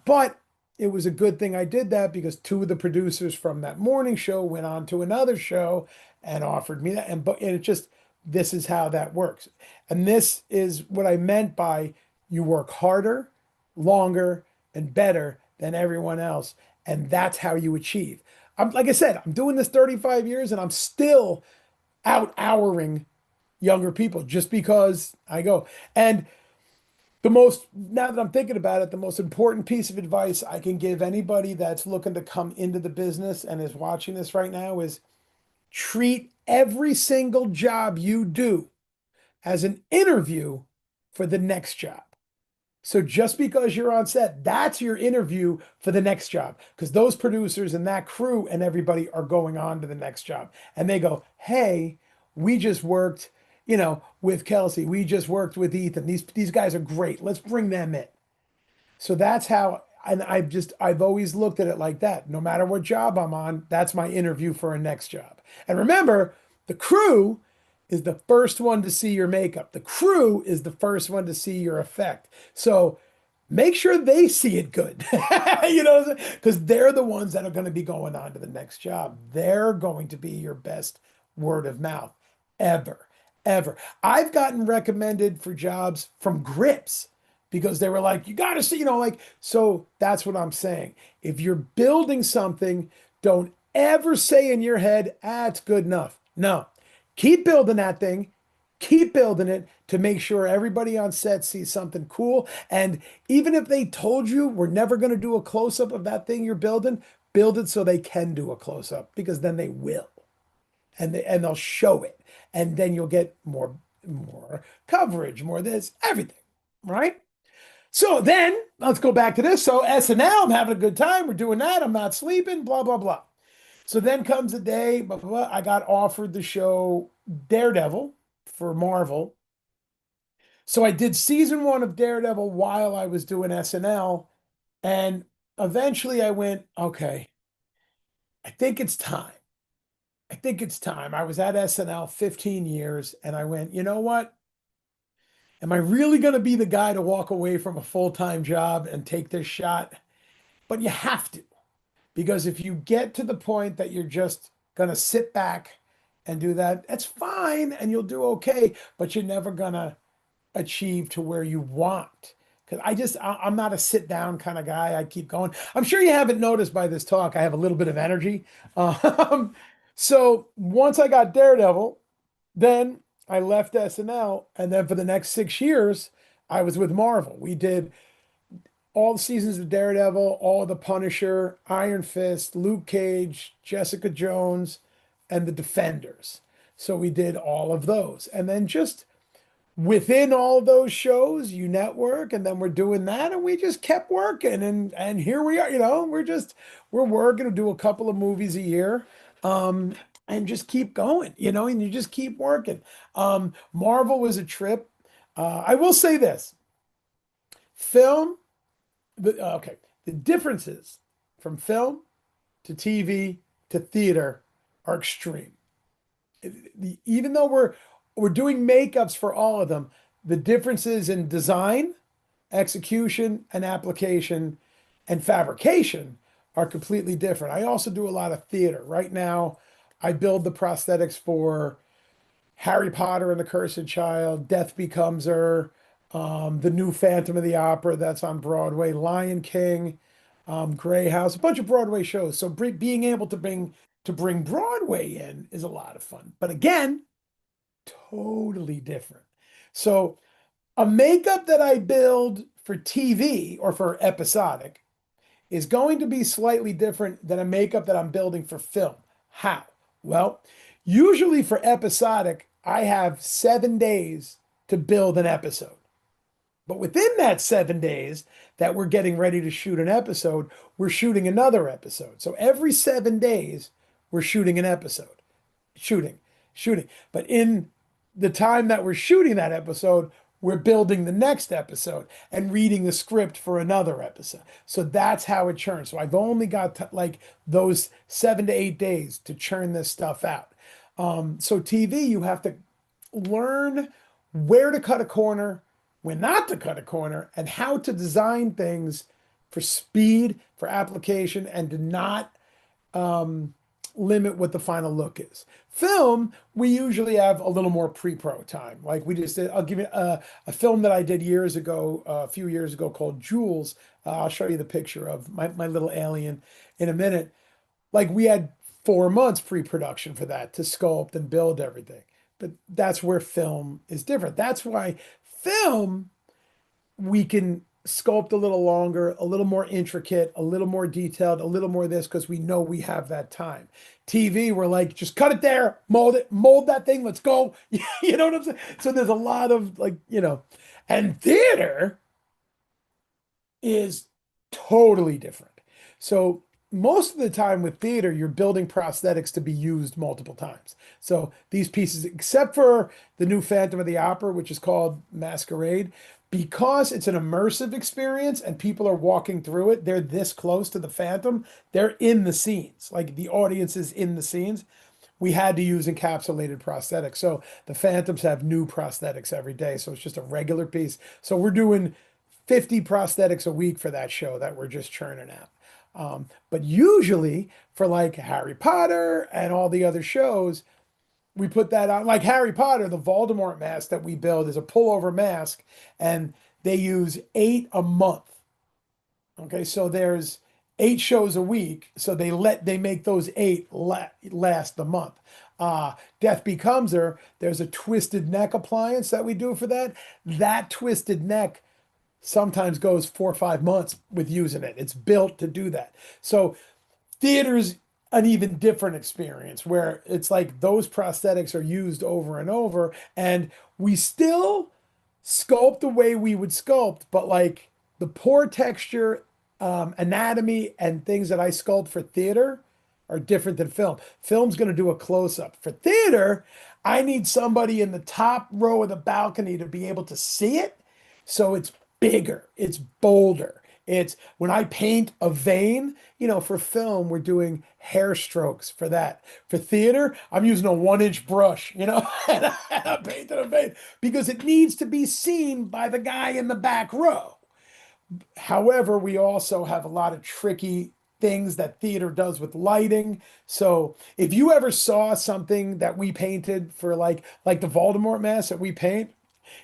But it was a good thing I did that because two of the producers from that morning show went on to another show and offered me that. And it just, this is how that works. And this is what I meant by you work harder, longer, and better than everyone else. And that's how you achieve. Like I said, I'm doing this 35 years and I'm still out-houring younger people just because I go. And now that I'm thinking about it, the most important piece of advice I can give anybody that's looking to come into the business and is watching this right now is treat every single job you do as an interview for the next job. So just because you're on set, that's your interview for the next job, because those producers and that crew and everybody are going on to the next job. And they go, hey, we just worked, with Kelsey. We just worked with Ethan. These guys are great. Let's bring them in. So that's how, and I've always looked at it like that. No matter what job I'm on, that's my interview for a next job. And remember, the crew is the first one to see your makeup. The crew is the first one to see your effect. So make sure they see it good, because they're the ones that are going to be going on to the next job. They're going to be your best word of mouth ever, ever. I've gotten recommended for jobs from Grips because they were like, you got to see, so that's what I'm saying. If you're building something, don't ever say in your head, it's good enough. No. Keep building that thing. Keep building it to make sure everybody on set sees something cool. And even if they told you we're never going to do a close-up of that thing you're building, build it so they can do a close-up, because then they will. And they'll show it. And then you'll get more coverage, more this, everything, right? So then let's go back to this. So SNL, I'm having a good time. We're doing that. I'm not sleeping, blah, blah, blah. So then comes the day, blah, blah, blah, I got offered the show Daredevil for Marvel. So I did season 1 of Daredevil while I was doing SNL. And eventually I went, okay, I think it's time. I was at SNL 15 years and I went, you know what? Am I really going to be the guy to walk away from a full-time job and take this shot? But you have to. Because if you get to the point that you're just going to sit back and do that, that's fine and you'll do okay, but you're never going to achieve to where you want. Because I'm not a sit down kind of guy. I keep going. I'm sure you haven't noticed by this talk, I have a little bit of energy. So once I got Daredevil, then I left SNL. And then for the next 6 years, I was with Marvel. We did all the seasons of Daredevil, all of the Punisher, Iron Fist, Luke Cage, Jessica Jones, and the Defenders. So we did all of those. And then just within all those shows, you network, and then we're doing that, and we just kept working. And here we are, we're working to do a couple of movies a year. And just keep going, and you just keep working. Marvel was a trip. I will say this. Film, the differences from film to TV to theater are extreme. Even though we're doing makeups for all of them, the differences in design, execution, and application and fabrication are completely different. I also do a lot of theater. Right now, I build the prosthetics for Harry Potter and the Cursed Child, Death Becomes Her, the new Phantom of the Opera that's on Broadway, Lion King, Grey House, a bunch of Broadway shows. So being able to bring Broadway in is a lot of fun. But again, totally different. So a makeup that I build for TV or for episodic is going to be slightly different than a makeup that I'm building for film. How? Well, usually for episodic, I have 7 days to build an episode. But within that 7 days that we're getting ready to shoot an episode, we're shooting another episode. So every 7 days, we're shooting an episode. Shooting. But in the time that we're shooting that episode, we're building the next episode and reading the script for another episode. So that's how it churns. So I've only got like those 7 to 8 days to churn this stuff out. So TV, you have to learn where to cut a corner, when not to cut a corner, and how to design things for speed, for application, and to not limit what the final look is. Film, we usually have a little more pre-pro time. Like we just did, I'll give you a film that I did years ago, a few years ago called Jules. I'll show you the picture of my little alien in a minute. Like we had 4 months pre-production for that to sculpt and build everything. But that's where film is different. That's why film, we can sculpt a little longer, a little more intricate, a little more detailed, a little more this because we know we have that time. TV, we're like, just cut it there, mold it, mold that thing, let's go. You know what I'm saying? So there's a lot of like, and theater is totally different. So most of the time with theater, you're building prosthetics to be used multiple times. So these pieces, except for the new Phantom of the Opera, which is called Masquerade, because it's an immersive experience and people are walking through it, they're this close to the Phantom, they're in the scenes. Like the audience is in the scenes. We had to use encapsulated prosthetics. So the Phantoms have new prosthetics every day. So it's just a regular piece. So we're doing 50 prosthetics a week for that show that we're just churning out. But usually for like Harry Potter and all the other shows, we put that on. Like Harry Potter, the Voldemort mask that we build is a pullover mask, and they use 8 a month. Okay, so there's 8 shows a week, so they make those 8 last the month. Death Becomes Her, there's a twisted neck appliance that we do for that. That twisted neck sometimes goes 4 or 5 months with using it. It's built to do that. So theater's an even different experience where it's like those prosthetics are used over and over, and we still sculpt the way we would sculpt, but like the pore texture, anatomy, and things that I sculpt for theater are different than film. Film's going to do a close-up. For theater, I need somebody in the top row of the balcony to be able to see it, so it's bigger, it's bolder. It's when I paint a vein, for film, we're doing hair strokes for that. For theater, I'm using a 1-inch brush, and I'm painting a vein because it needs to be seen by the guy in the back row. However, we also have a lot of tricky things that theater does with lighting. So if you ever saw something that we painted for like the Voldemort mask that we paint,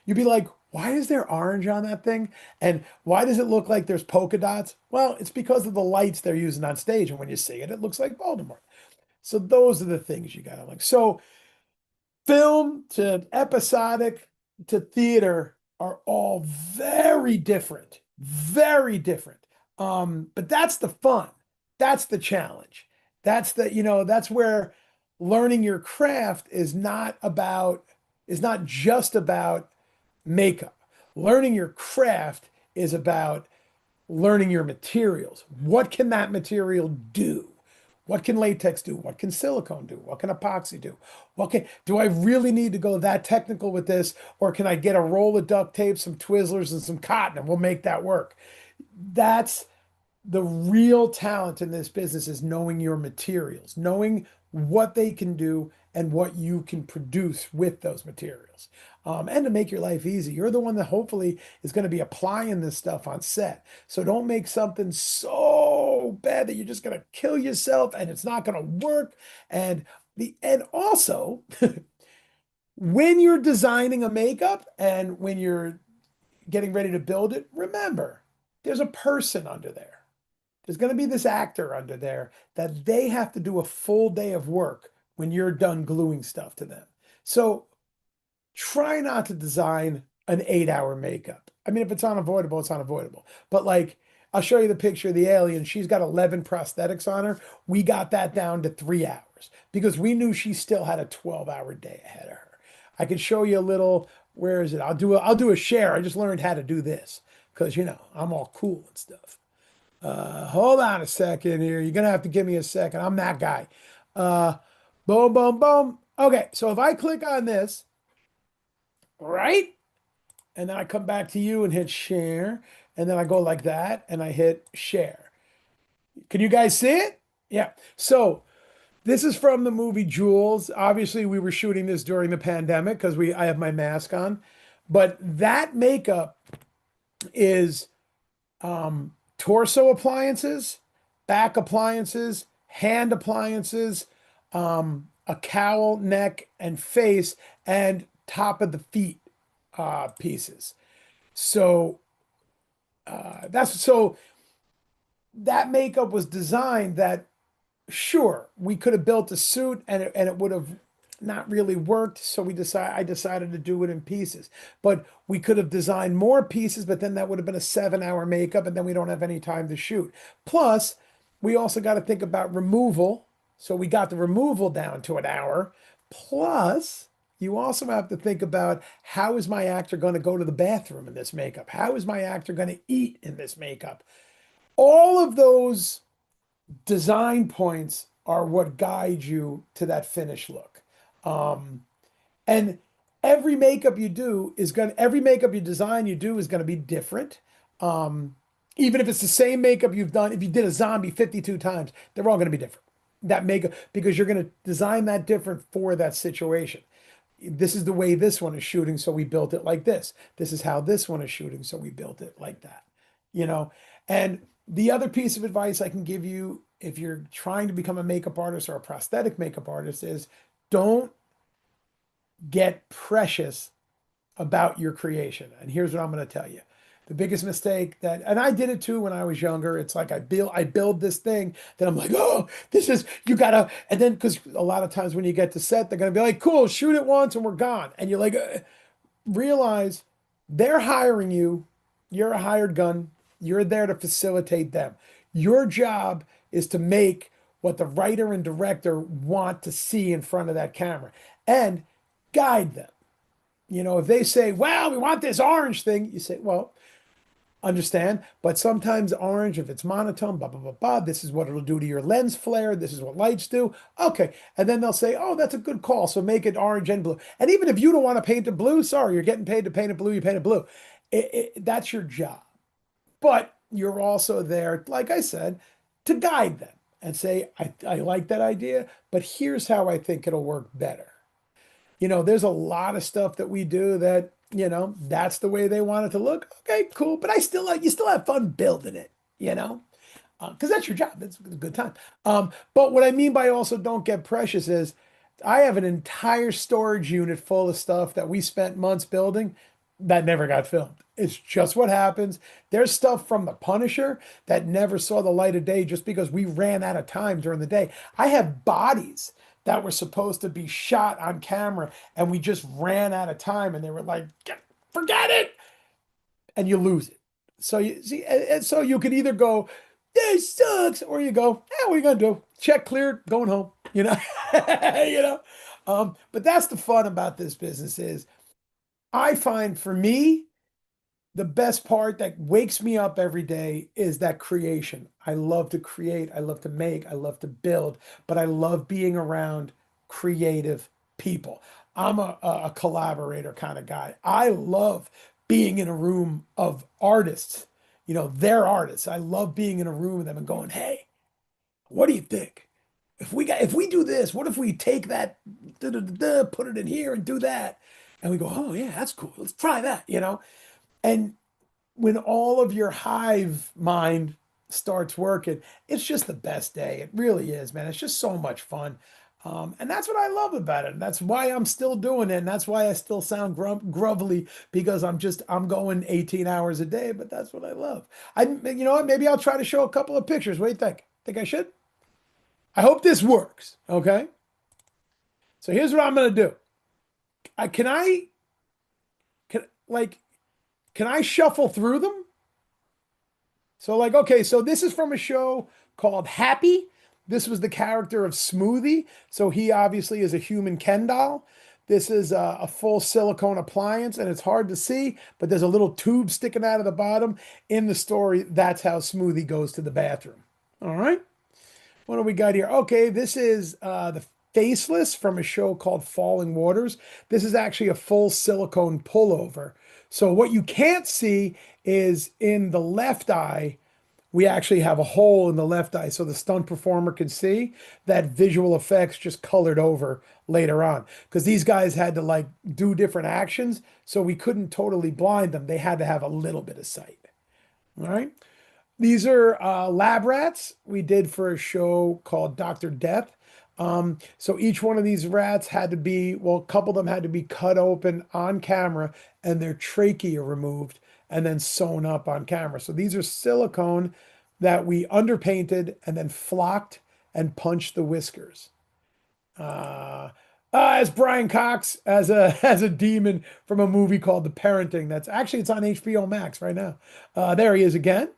you'd be like, why is there orange on that thing? And why does it look like there's polka dots? Well, it's because of the lights they're using on stage. And when you see it, it looks like Voldemort. So those are the things you got to like. So film to episodic to theater are all very different, very different. But that's the fun. That's the challenge. That's that's where learning your craft is not just about makeup. Learning your craft is about learning your materials. What can that material do? What can latex do? What can silicone do? What can epoxy do? Do I really need to go that technical with this? Or can I get a roll of duct tape, some Twizzlers, and some cotton, and we'll make that work? That's the real talent in this business, is knowing your materials, knowing what they can do and what you can produce with those materials. And to make your life easy. You're the one that hopefully is going to be applying this stuff on set. So don't make something so bad that you're just going to kill yourself and it's not going to work. And also, when you're designing a makeup and when you're getting ready to build it, remember, there's a person under there. There's going to be this actor under there that they have to do a full day of work when you're done gluing stuff to them. So try not to design an 8-hour makeup. I mean, if it's unavoidable, it's unavoidable. But like, I'll show you the picture of the alien. She's got 11 prosthetics on her. We got that down to 3 hours because we knew she still had a 12-hour day ahead of her. I could show you a little, where is it? I'll do a share. I just learned how to do this because, I'm all cool and stuff. Hold on a second here. You're going to have to give me a second. I'm that guy. Boom, boom, boom. Okay, so if I click on this, right? And then I come back to you and hit share. And then I go like that and I hit share. Can you guys see it? Yeah. So this is from the movie Jules. Obviously, we were shooting this during the pandemic because I have my mask on. But that makeup is torso appliances, back appliances, hand appliances, a cowl, neck, and face, and top of the feet pieces. So that makeup was designed that, sure, we could have built a suit and it would have not really worked. So I decided to do it in pieces. But we could have designed more pieces, but then that would have been a 7-hour makeup, and then we don't have any time to shoot. Plus, we also got to think about removal. So we got the removal down to an hour. Plus, you also have to think about, how is my actor going to go to the bathroom in this makeup? How is my actor going to eat in this makeup? All of those design points are what guide you to that finished look. And every makeup you design you do is going to be different. Even if it's the same makeup you've done, if you did a zombie 52 times, they're all going to be different. That makeup, because you're going to design that different for that situation. This is the way this one is shooting, so we built it like this. This is how this one is shooting, so we built it like that. And the other piece of advice I can give you if you're trying to become a makeup artist or a prosthetic makeup artist is, don't get precious about your creation. And here's what I'm going to tell you. The biggest mistake and I did it too when I was younger. It's like I build this thing, then I'm like, oh, you gotta, and then, because a lot of times when you get to set, they're gonna be like, cool, shoot it once and we're gone. And you're like, realize they're hiring you. You're a hired gun. You're there to facilitate them. Your job is to make what the writer and director want to see in front of that camera and guide them. If they say, well, we want this orange thing, you say, well, understand, but sometimes orange, if it's monotone, blah, blah, blah, blah, this is what it'll do to your lens flare. This is what lights do. Okay. And then they'll say, oh, that's a good call. So make it orange and blue. And even if you don't want to paint it blue, sorry, you're getting paid to paint it blue, you paint it blue. That's your job. But you're also there, like I said, to guide them and say, I like that idea, but here's how I think it'll work better. There's a lot of stuff that we do that, that's the way they want it to look. Okay, cool. But you still have fun building it, because that's your job. It's a good time. But what I mean by also don't get precious is, I have an entire storage unit full of stuff that we spent months building that never got filmed. It's just what happens. There's stuff from The Punisher that never saw the light of day just because we ran out of time during the day. I have bodies that were supposed to be shot on camera and we just ran out of time, and they were like, forget it. And you lose it. So you see, and so you could either go, this sucks, or you go, what are you gonna do? Check cleared, going home, But that's the fun about this business is, I find for me, the best part that wakes me up every day is that creation. I love to create, I love to make, I love to build, but I love being around creative people. I'm a collaborator kind of guy. I love being in a room of artists. They're artists. I love being in a room with them and going, hey, what do you think? If we do this, what if we take that, put it in here and do that? And we go, oh yeah, that's cool. Let's try that, And when all of your hive mind starts working, it's just the best day. It really is, man. It's just so much fun. And that's what I love about it. And that's why I'm still doing it. And that's why I still sound grovelly, because I'm going 18 hours a day, but that's what I love. You know what? Maybe I'll try to show a couple of pictures. What do you think? Think I should? I hope this works. Okay. So here's what I'm going to do. Can I shuffle through them? So okay, so this is from a show called Happy. This was the character of Smoothie. So he obviously is a human Ken doll. This is a full silicone appliance, and it's hard to see, but there's a little tube sticking out of the bottom. In the story, that's how Smoothie goes to the bathroom. All right. What do we got here? Okay, this is the Faceless from a show called Falling Waters. This is actually a full silicone pullover. So what you can't see is in the left eye, we actually have a hole in the left eye so the stunt performer can see that visual effects just colored over later on. Because these guys had to do different actions, so we couldn't totally blind them. They had to have a little bit of sight. All right. These are lab rats we did for a show called Dr. Dept. So each one of these rats had to be, well, a couple of them had to be cut open on camera and their trachea removed and then sewn up on camera. So these are silicone that we underpainted and then flocked and punched the whiskers. As Brian Cox as a as a demon from a movie called The Parenting. That's actually it's on HBO Max right now. There he is again.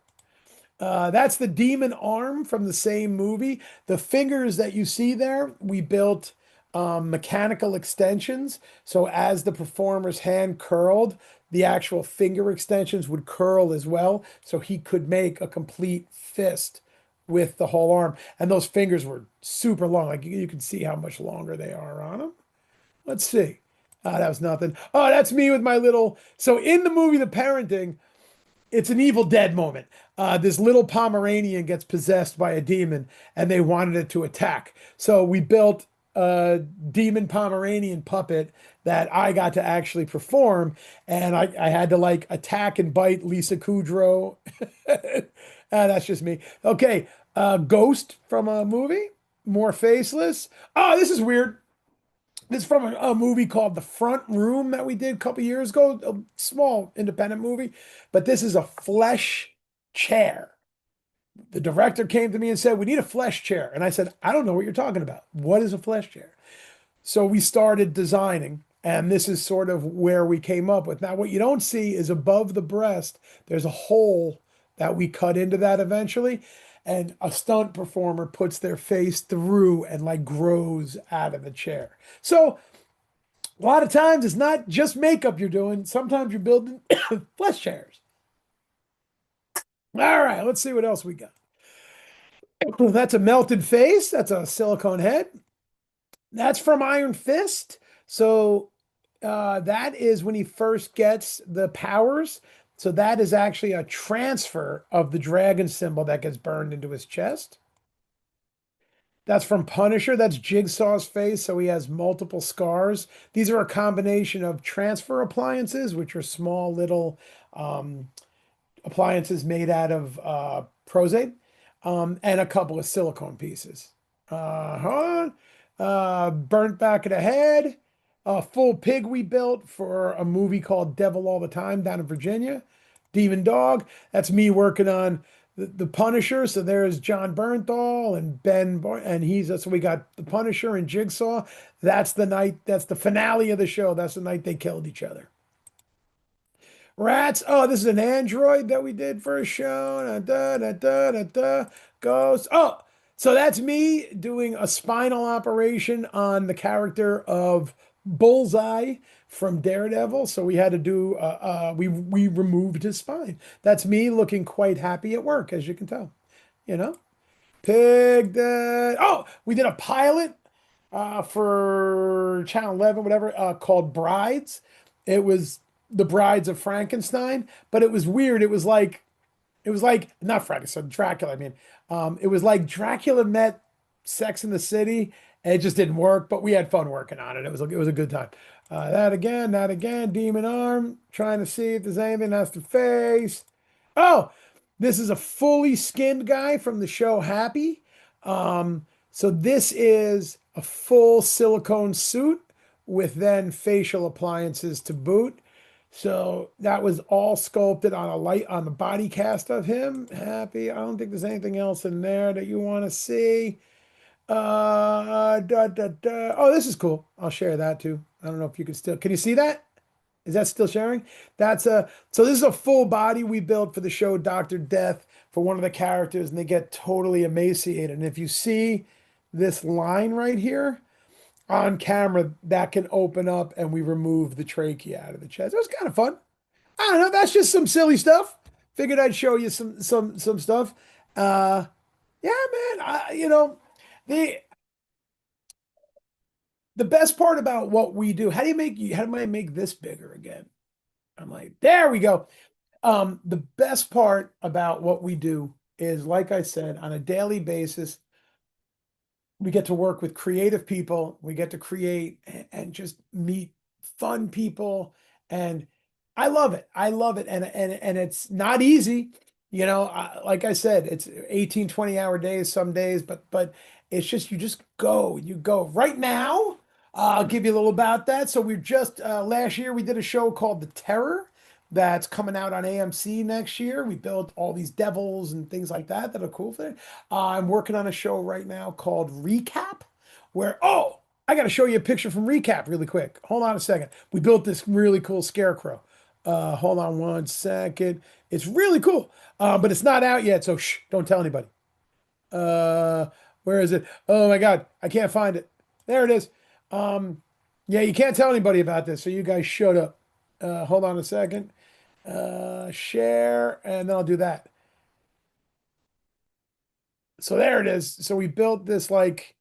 That's the demon arm from the same movie. The fingers that you see there, we built mechanical extensions. So as the performer's hand curled, the actual finger extensions would curl as well. So he could make a complete fist with the whole arm. And those fingers were super long. Like you can see how much longer they are on them. Let's see. That was nothing. Oh, that's me with my little. So in the movie, The Parenting, it's an Evil Dead moment. This little Pomeranian gets possessed by a demon and they wanted it to attack. So we built a demon Pomeranian puppet that I got to actually perform. And I had to like attack and bite Lisa Kudrow. That's just me. Okay. Ghost from a movie, more faceless. Oh, this is weird. This is from a movie called The Front Room that we did a couple years ago, a small independent movie, but this is a flesh chair. The director came to me and said, "We need a flesh chair." And I said, "I don't know what you're talking about. What is a flesh chair?" So we started designing, and this is sort of where we came up with. Now, what you don't see is above the breast, there's a hole that we cut into that eventually. And a stunt performer puts their face through and like grows out of the chair. So a lot of times it's not just makeup you're doing. Sometimes you're building flesh chairs. All right, let's see what else we got. That's a melted face. That's a silicone head. That's from Iron Fist. So that is when he first gets the powers. So that is actually a transfer of the dragon symbol that gets burned into his chest. That's from Punisher. That's Jigsaw's face. So he has multiple scars. These are a combination of transfer appliances, which are small little appliances made out of Prozade, and a couple of silicone pieces. Burnt back of the head. A full pig we built for a movie called Devil All the Time down in Virginia. Demon dog. That's me working on the Punisher. So there's John Bernthal and so we got the Punisher and Jigsaw. That's the night. That's the finale of the show. That's the night they killed each other. Rats. Oh, this is an android that we did for a show. Ghost. Oh, so that's me doing a spinal operation on the character of Bullseye from Daredevil. So we had to do we removed his spine. That's me looking quite happy at work, as you can tell. You know, pig that. Oh, we did a pilot for Channel 11, whatever, called Brides. It was the Brides of Frankenstein, but it was weird. It was like not Frankenstein, Dracula. I mean, it was like Dracula met Sex in the City. It just didn't work, but we had fun working on it. It was a good time. That again, demon arm, trying to see if there's anything that's the face. Oh, this is a fully skinned guy from the show Happy. So this is a full silicone suit with then facial appliances to boot. So that was all sculpted on the body cast of him. Happy. I don't think there's anything else in there that you want to see. Oh, this is cool. I'll share that too. I don't know if you can you see that? Is that still sharing? So this is a full body we built for the show Dr. Death for one of the characters, and they get totally emaciated. And if you see this line right here on camera, that can open up and we remove the trachea out of the chest. It was kind of fun. I don't know. That's just some silly stuff. Figured I'd show you some stuff. Yeah, man. The best part about what we do, how do I make this bigger again? I'm like, there we go. The best part about what we do is, like I said, on a daily basis, we get to work with creative people. We get to create and just meet fun people. And I love it. I love it. And it's not easy. Like I said, it's 18, 20-hour days, some days, but It's just, you just go, you go right now. I'll give you a little about that. So we just, last year we did a show called The Terror that's coming out on AMC next year. We built all these devils and things like that that are cool for it. I'm working on a show right now called Recap, where, oh, I got to show you a picture from Recap really quick. Hold on a second. We built this really cool scarecrow. Hold on one second. It's really cool, but it's not out yet, so shh, don't tell anybody. Uh, where is it? Oh my God, I can't find it. There it is. Yeah, you can't tell anybody about this, so you guys shut up. Hold on a second. Share, and then I'll do that. So there it is. So we built this like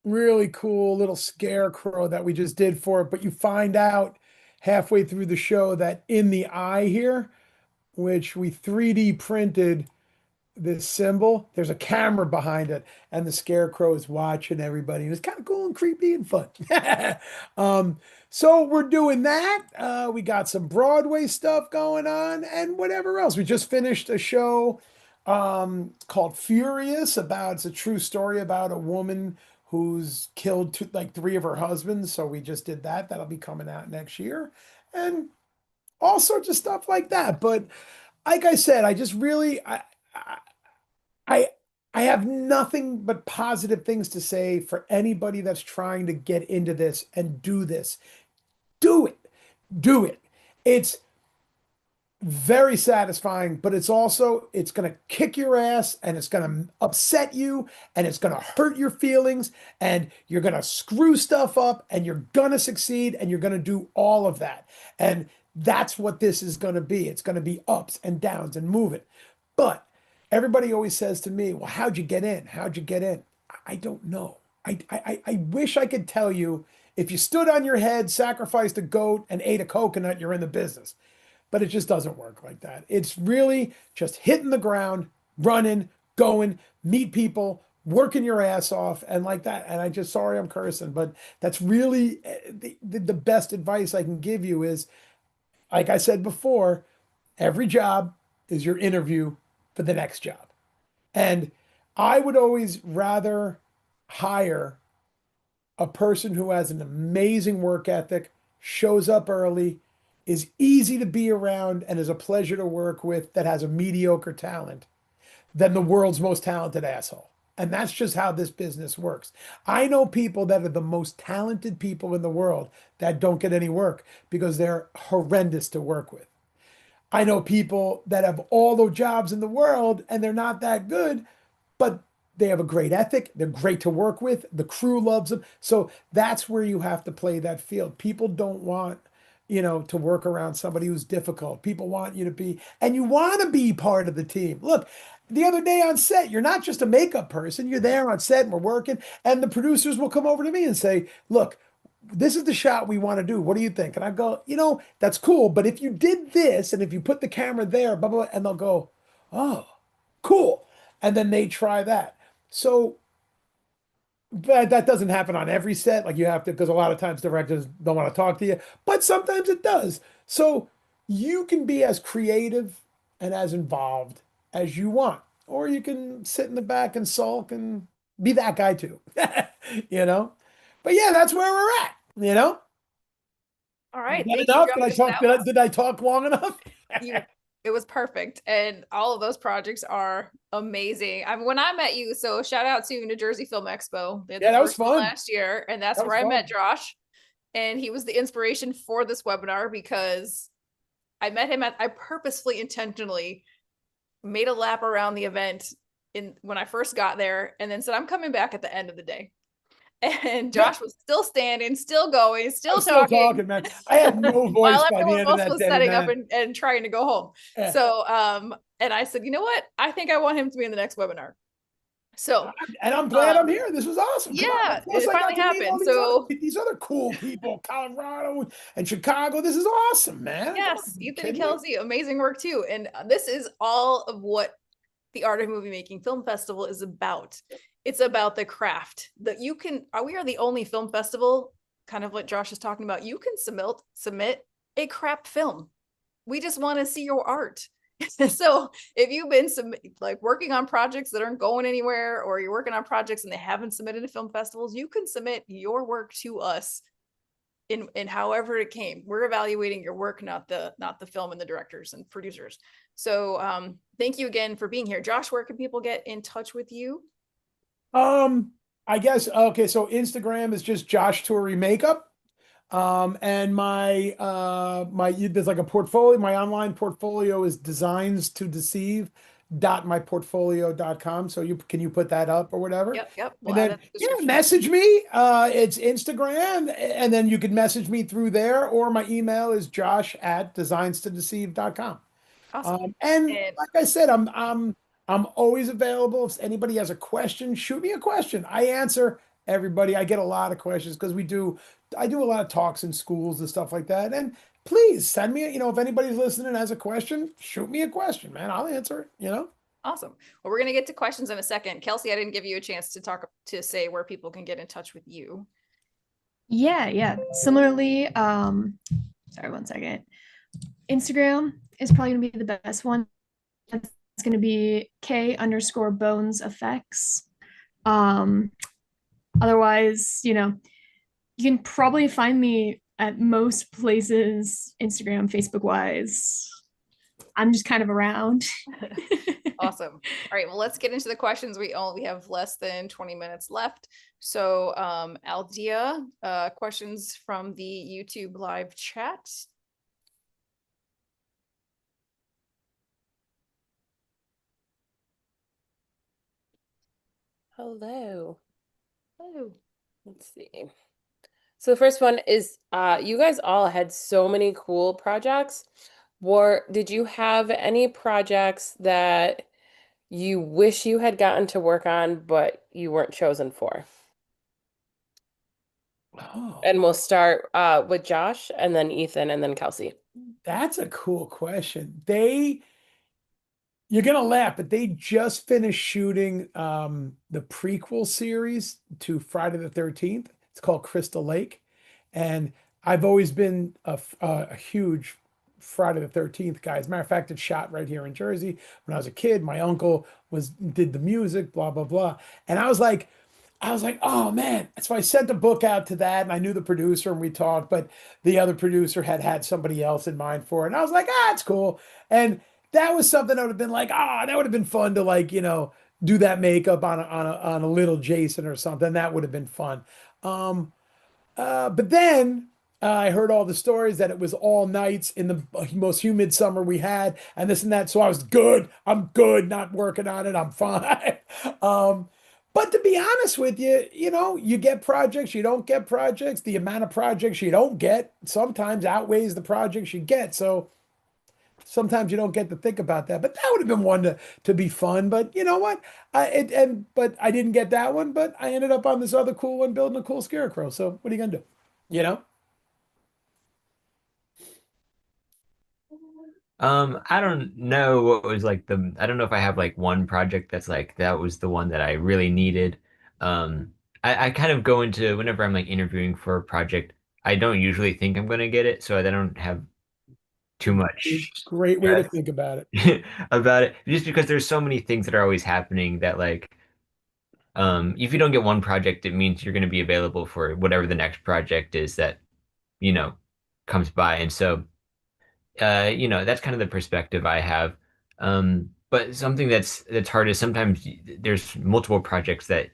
really cool little scarecrow that we just did for it, but you find out halfway through the show that in the eye here, which we 3D printed this symbol, there's a camera behind it, and the scarecrow is watching everybody. And it's kind of cool and creepy and fun. So we're doing that. We got some Broadway stuff going on and whatever else. We just finished a show called Furious, about, it's a true story about a woman who's killed like 3 of her husbands. So we just did that. That'll be coming out next year, and all sorts of stuff like that. But like I said, I just really, I I have nothing but positive things to say for anybody that's trying to get into this and do this. Do it. Do it. It's very satisfying, but it's also, it's going to kick your ass, and it's going to upset you, and it's going to hurt your feelings, and you're going to screw stuff up, and you're going to succeed, and you're going to do all of that. And that's what this is going to be. It's going to be ups and downs and moving. But everybody always says to me, well, how'd you get in? How'd you get in? I don't know. I wish I could tell you, if you stood on your head, sacrificed a goat, and ate a coconut, you're in the business. But it just doesn't work like that. It's really just hitting the ground, running, going, meet people, working your ass off, and like that. And I just, sorry, I'm cursing, but that's really the best advice I can give you is, like I said before, every job is your interview for the next job. And I would always rather hire a person who has an amazing work ethic, shows up early, is easy to be around, and is a pleasure to work with, that has a mediocre talent, than the world's most talented asshole. And that's just how this business works. I know people that are the most talented people in the world that don't get any work because they're horrendous to work with. I know people that have all the jobs in the world and they're not that good, but they have a great ethic. They're great to work with. The crew loves them. So that's where you have to play that field. People don't want, to work around somebody who's difficult. People want you to be, and you want to be part of the team. Look, the other day on set, you're not just a makeup person. You're there on set and we're working, and the producers will come over to me and say, look, this is the shot we want to do. What do you think? And I go, that's cool. But if you did this, and if you put the camera there, blah, blah, blah, and they'll go, oh, cool. And then they try that. So, but that doesn't happen on every set. Like, you have to, because a lot of times directors don't want to talk to you, but sometimes it does. So you can be as creative and as involved as you want, or you can sit in the back and sulk and be that guy too, But yeah, that's where we're at, All right. Is that Thank you, enough? Josh. Did I talk long enough? It was perfect. And all of those projects are amazing. When I met you, so shout out to New Jersey Film Expo. They had the that was first one fun. last year, and that's where I met Josh. And he was the inspiration for this webinar because I met him I purposefully, intentionally made a lap around the event when I first got there, and then said, I'm coming back at the end of the day. And Josh was still standing, still going, still talking, man. I had no voice while by the everyone end of else that was day, setting man. up and trying to go home. Yeah. So, and I said, you know what? I think I want him to be in the next webinar. So, and I'm glad I'm here. This was awesome. Yeah, it finally happened. So these other cool people, Colorado and Chicago. This is awesome, man. Yes, Ethan and Kelsey, amazing work too. And this is all of what the Art of Movie Making Film Festival is about. It's about the craft that we are the only film festival, kind of what Josh is talking about. You can submit a craft film. We just want to see your art. So if you've been working on projects that aren't going anywhere, or you're working on projects and they haven't submitted to film festivals, you can submit your work to us in however it came. We're evaluating your work, not the film and the directors and producers. So thank you again for being here. Josh, where can people get in touch with you? I guess, okay, so Instagram is just Josh Turi Makeup. And there's like a portfolio, my online portfolio is designs to deceive .myportfolio.com. So can you put that up or whatever? Yep. And then message me. It's Instagram, and then you can message me through there, or my email is josh@designstodeceive.com. Awesome. And like I said, I'm always available. If anybody has a question, shoot me a question. I answer everybody. I get a lot of questions because I do a lot of talks in schools and stuff like that. And please send me, if anybody's listening and has a question, shoot me a question, man. I'll answer it. Awesome. Well, we're going to get to questions in a second. Kelsey, I didn't give you a chance to say where people can get in touch with you. Yeah. Similarly, sorry, 1 second. Instagram is probably gonna be the best one. It's gonna be K_bones effects. Otherwise, you can probably find me at most places, Instagram, Facebook wise. I'm just kind of around. Awesome. All right, well, let's get into the questions. We have less than 20 minutes left. So Aldea, questions from the YouTube live chat. Hello. Let's see. So the first one is, you guys all had so many cool projects. Did you have any projects that you wish you had gotten to work on, but you weren't chosen for? Oh, And we'll start with Josh, and then Ethan, and then Kelsey. that's a cool question. You're gonna laugh, but they just finished shooting the prequel series to Friday the 13th. It's called Crystal Lake, and I've always been a huge Friday the 13th guy. As a matter of fact, it's shot right here in Jersey. When I was a kid, my uncle did the music, blah blah blah, and I was like, oh man. So I sent the book out to that, and I knew the producer, and we talked, but the other producer had somebody else in mind for it, and I was like, it's cool, and that was something that would have been like, that would have been fun to do that makeup on a little Jason or something. That would have been fun. But then I heard all the stories that it was all nights in the most humid summer we had, and this and that. So I was good. I'm good. Not working on it. I'm fine. But to be honest with you, you get projects, you don't get projects. The amount of projects you don't get sometimes outweighs the projects you get. So sometimes you don't get to think about that, but that would have been one to be fun. But you know what? But I didn't get that one, but I ended up on this other cool one building a cool scarecrow. So what are you gonna do? I don't know what was I don't know if I have like one project that's like that was the one that I really needed. I kind of go into whenever I'm like interviewing for a project, I don't usually think I'm gonna get it, so I don't have too much Great way to think about it about it. Just because there's so many things that are always happening that if you don't get one project, it means you're gonna be available for whatever the next project is that, comes by. And so that's kind of the perspective I have. But something that's hard is sometimes there's multiple projects that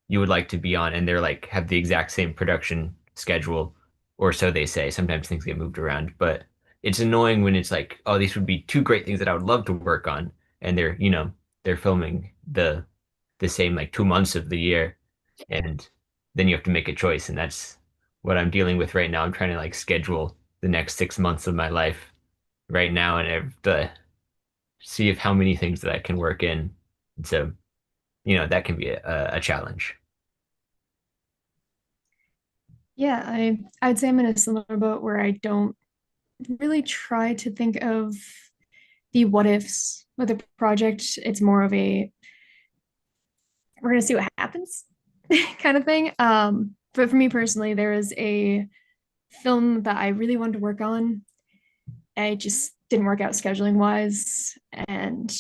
you would like to be on, and they're like have the exact same production schedule, or so they say. Sometimes things get moved around, but it's annoying when it's like, oh, these would be two great things that I would love to work on, and they're filming the same like 2 months of the year, and then you have to make a choice, and that's what I'm dealing with right now. I'm trying to like schedule the next 6 months of my life right now, and I have to see if how many things that I can work in. And so, that can be a challenge. Yeah, I'd say I'm in a similar boat where I don't really try to think of the what ifs with a project. It's more of a we're gonna see what happens kind of thing. But for me personally, there is a film that I really wanted to work on. I just didn't work out scheduling wise, and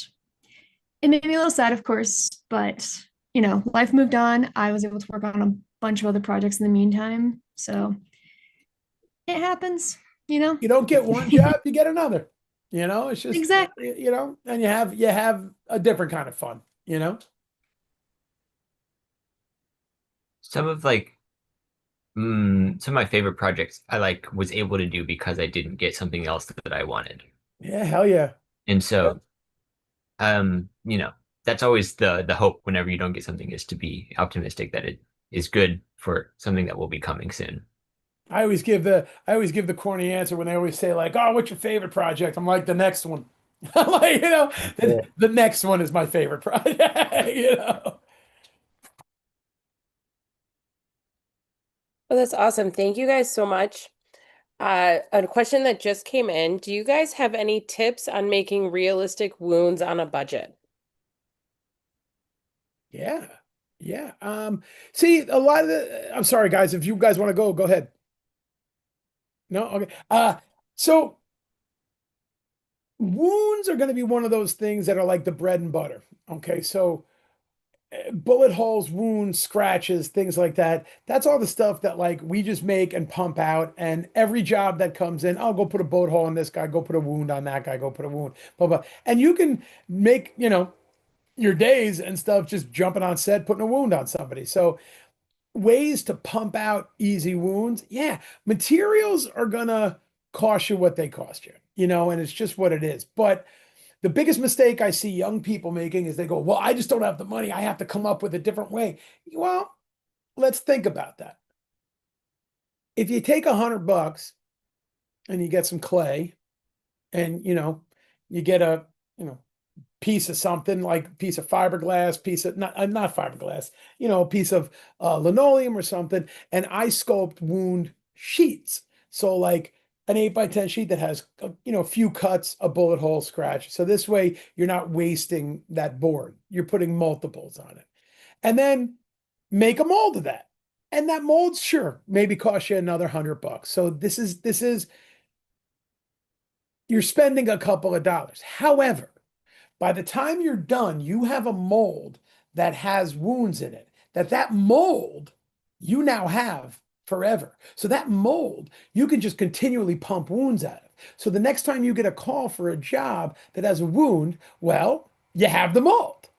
it made me a little sad, of course, but you know, life moved on. I was able to work on a bunch of other projects in the meantime, so it happens, you know. You don't get one job, you get another. It's just Exactly. and you have a different kind of fun. Some of like some of my favorite projects I like was able to do because I didn't get something else that I wanted. Yeah, hell yeah. And so you know, that's always the hope whenever you don't get something, is to be optimistic that it is good for something that will be coming soon. I always give the corny answer when they always say like, "Oh, what's your favorite project?" I'm like, "The next one." I'm like, the next one is my favorite project. Well, that's awesome. Thank you guys so much. A question that just came in. Do you guys have any tips on making realistic wounds on a budget? Yeah. Yeah. See, a lot of I'm sorry, guys. If you guys want to go ahead. No? Okay. So wounds are going to be one of those things that are like the bread and butter. Okay. So bullet holes, wounds, scratches, things like that. That's all the stuff that like we just make and pump out. And every job that comes in, I'll go put a bullet hole on this guy, go put a wound on that guy, go put a wound, blah, blah. And you can make, your days and stuff just jumping on set, putting a wound on somebody. So ways to pump out easy wounds. Yeah. Materials are gonna cost you what they cost you, and it's just what it is. But the biggest mistake I see young people making is they go, "Well, I just don't have the money. I have to come up with a different way." Well, let's think about that. If you take $100 and you get some clay and, you get a, piece of something like piece of fiberglass, piece of not fiberglass, a piece of linoleum or something, and I sculpt wound sheets. So like an 8x10 sheet that has a few cuts, a bullet hole, scratch. So this way you're not wasting that board. You're putting multiples on it, and then make a mold of that. And that mold, sure, maybe cost you another $100. So this is you're spending a couple of dollars. However, by the time you're done, you have a mold that has wounds in it. That mold you now have forever. So that mold you can just continually pump wounds out of. So the next time you get a call for a job that has a wound, well, you have the mold.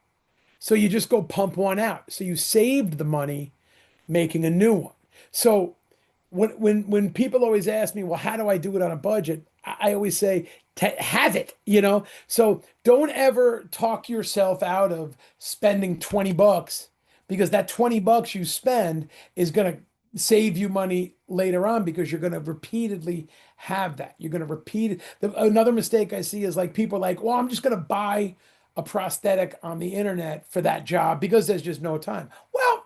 So you just go pump one out. So you saved the money making a new one. So when people always ask me, well, how do I do it on a budget? I always say, have it, So don't ever talk yourself out of spending $20, because that $20 you spend is going to save you money later on, because you're going to repeatedly have that. You're going to repeat it. Another mistake I see is like people are like, well, I'm just going to buy a prosthetic on the internet for that job because there's just no time. Well,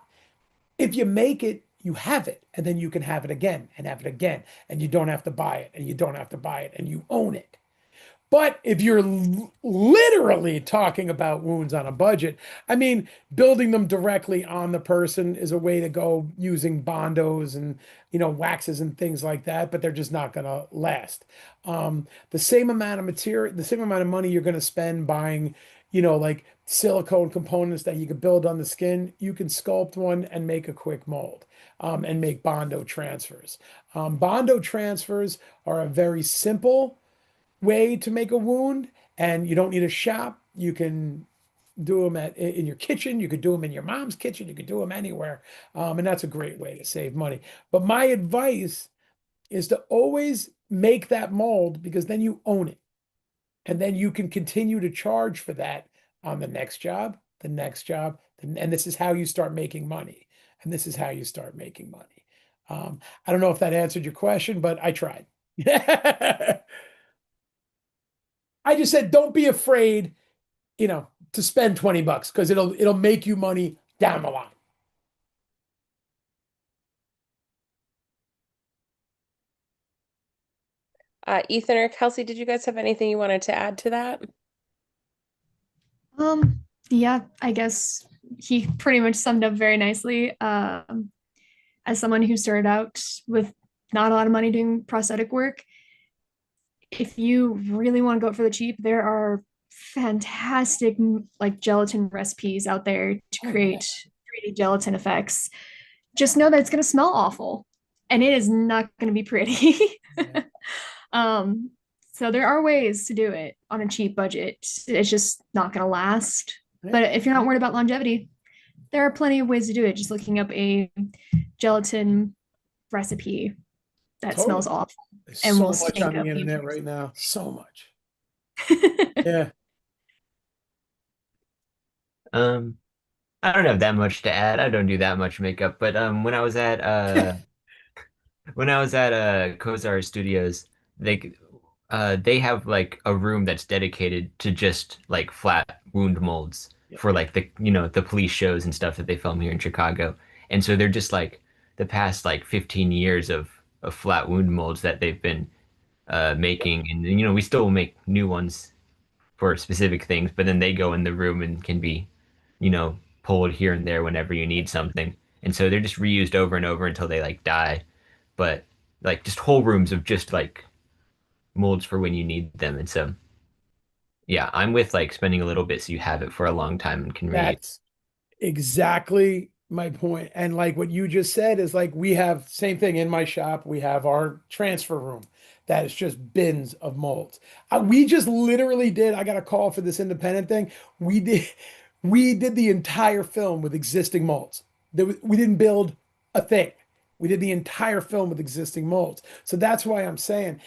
if you make it, you have it, and then you can have it again and have it again, and you don't have to buy it, and you don't have to buy it, and you own it. But if you're literally talking about wounds on a budget, I mean, building them directly on the person is a way to go, using bondos and, waxes and things like that, but they're just not going to last. The same amount of material, the same amount of money you're going to spend buying, like silicone components that you could build on the skin, you can sculpt one and make a quick mold, and make bondo transfers. Bondo transfers are a very simple way to make a wound, and you don't need a shop. You can do them in your kitchen. You could do them in your mom's kitchen. You could do them anywhere. And that's a great way to save money. But my advice is to always make that mold, because then you own it. And then you can continue to charge for that on the next job, the next job. And this is how you start making money. And this is how you start making money. I don't know if that answered your question, but I tried. I just said, don't be afraid, to spend $20, because it'll make you money down the line. Ethan or Kelsey, did you guys have anything you wanted to add to that? Yeah, I guess he pretty much summed up very nicely. As someone who started out with not a lot of money doing prosthetic work, if you really want to go for the cheap, there are fantastic like gelatin recipes out there to Oh, create 3D gelatin effects. Just know that it's going to smell awful and it is not going to be pretty. yeah. um, so there are ways to do it on a cheap budget. It's just not going to last. Yeah. But if you're not worried about longevity, there are plenty of ways to do it. Just looking up a gelatin recipe that Totally. smells awful There's and so will much stink on the up internet paintings. right now. So much. Yeah. Um, I don't have that much to add. I don't do that much makeup, but when I was at Kozar Studios, they have like a room that's dedicated to just like flat wound molds Yeah. for like the police shows and stuff that they film here in Chicago. And so they're just like the past like 15 years of flat wound molds that they've been making, and we still make new ones for specific things, but then they go in the room and can be, pulled here and there whenever you need something. And so they're just reused over and over until they like die. But like just whole rooms of just like molds for when you need them. And so yeah, I'm with like spending a little bit so you have it for a long time and can reuse. That's exactly my point. And like what you just said is like we have same thing in my shop. We have our transfer room that is just bins of molds. We just literally did. I got a call for this independent thing. We did the entire film with existing molds. We didn't build a thing. We did the entire film with existing molds. So that's why I'm saying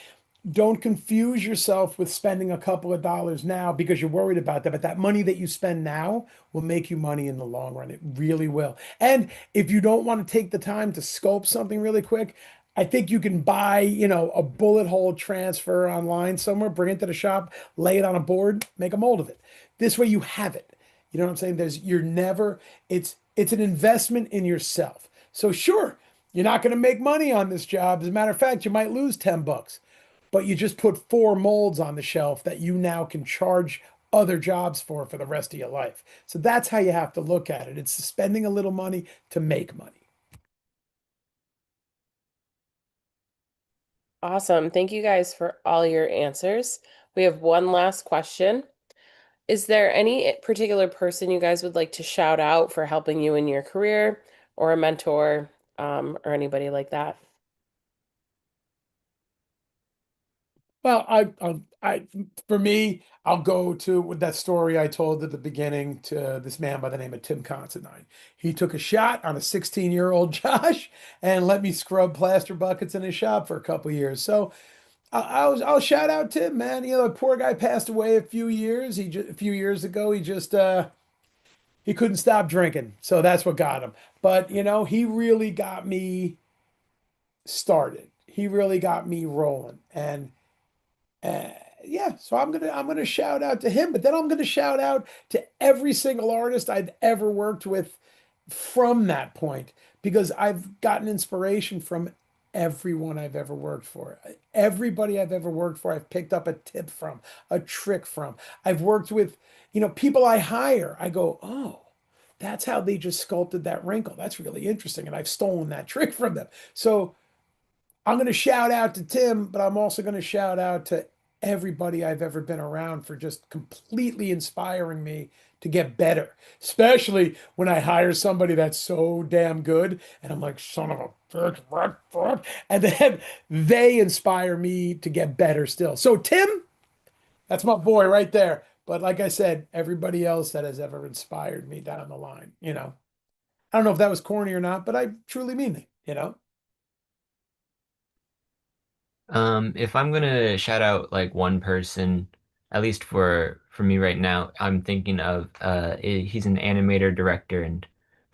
don't confuse yourself with spending a couple of dollars now because you're worried about that. But that money that you spend now will make you money in the long run. It really will. And if you don't want to take the time to sculpt something really quick, I think you can buy, a bullet hole transfer online somewhere, bring it to the shop, lay it on a board, make a mold of it. This way you have it. You know what I'm saying? It's an investment in yourself. So sure, you're not going to make money on this job. As a matter of fact, you might lose $10, but you just put 4 molds on the shelf that you now can charge other jobs for the rest of your life. So that's how you have to look at it. It's spending a little money to make money. Awesome. Thank you guys for all your answers. We have one last question. Is there any particular person you guys would like to shout out for helping you in your career, or a mentor, or anybody like that? Well, for me, I'll go to with that story I told at the beginning to this man by the name of Tim Considine. He took a shot on a 16-year-old Josh and let me scrub plaster buckets in his shop for a couple years. So I'll shout out Tim, man. The poor guy passed away a few years ago. He couldn't stop drinking, so that's what got him. But he really got me started. He really got me rolling, and yeah, so I'm gonna shout out to him, but then I'm gonna shout out to every single artist I've ever worked with from that point because I've gotten inspiration from everyone I've ever worked for. Everybody I've ever worked for, I've picked up a tip from, a trick from. I've worked with, people I hire. I go, oh, that's how they just sculpted that wrinkle. That's really interesting, and I've stolen that trick from them. So I'm going to shout out to Tim, but I'm also going to shout out to everybody I've ever been around for just completely inspiring me to get better, especially when I hire somebody that's so damn good and I'm like, son of a bitch, what? And then they inspire me to get better still. So, Tim, that's my boy right there. But like I said, everybody else that has ever inspired me down the line, I don't know if that was corny or not, but I truly mean it. If I'm gonna shout out like one person, at least for me right now, I'm thinking of he's an animator, director, and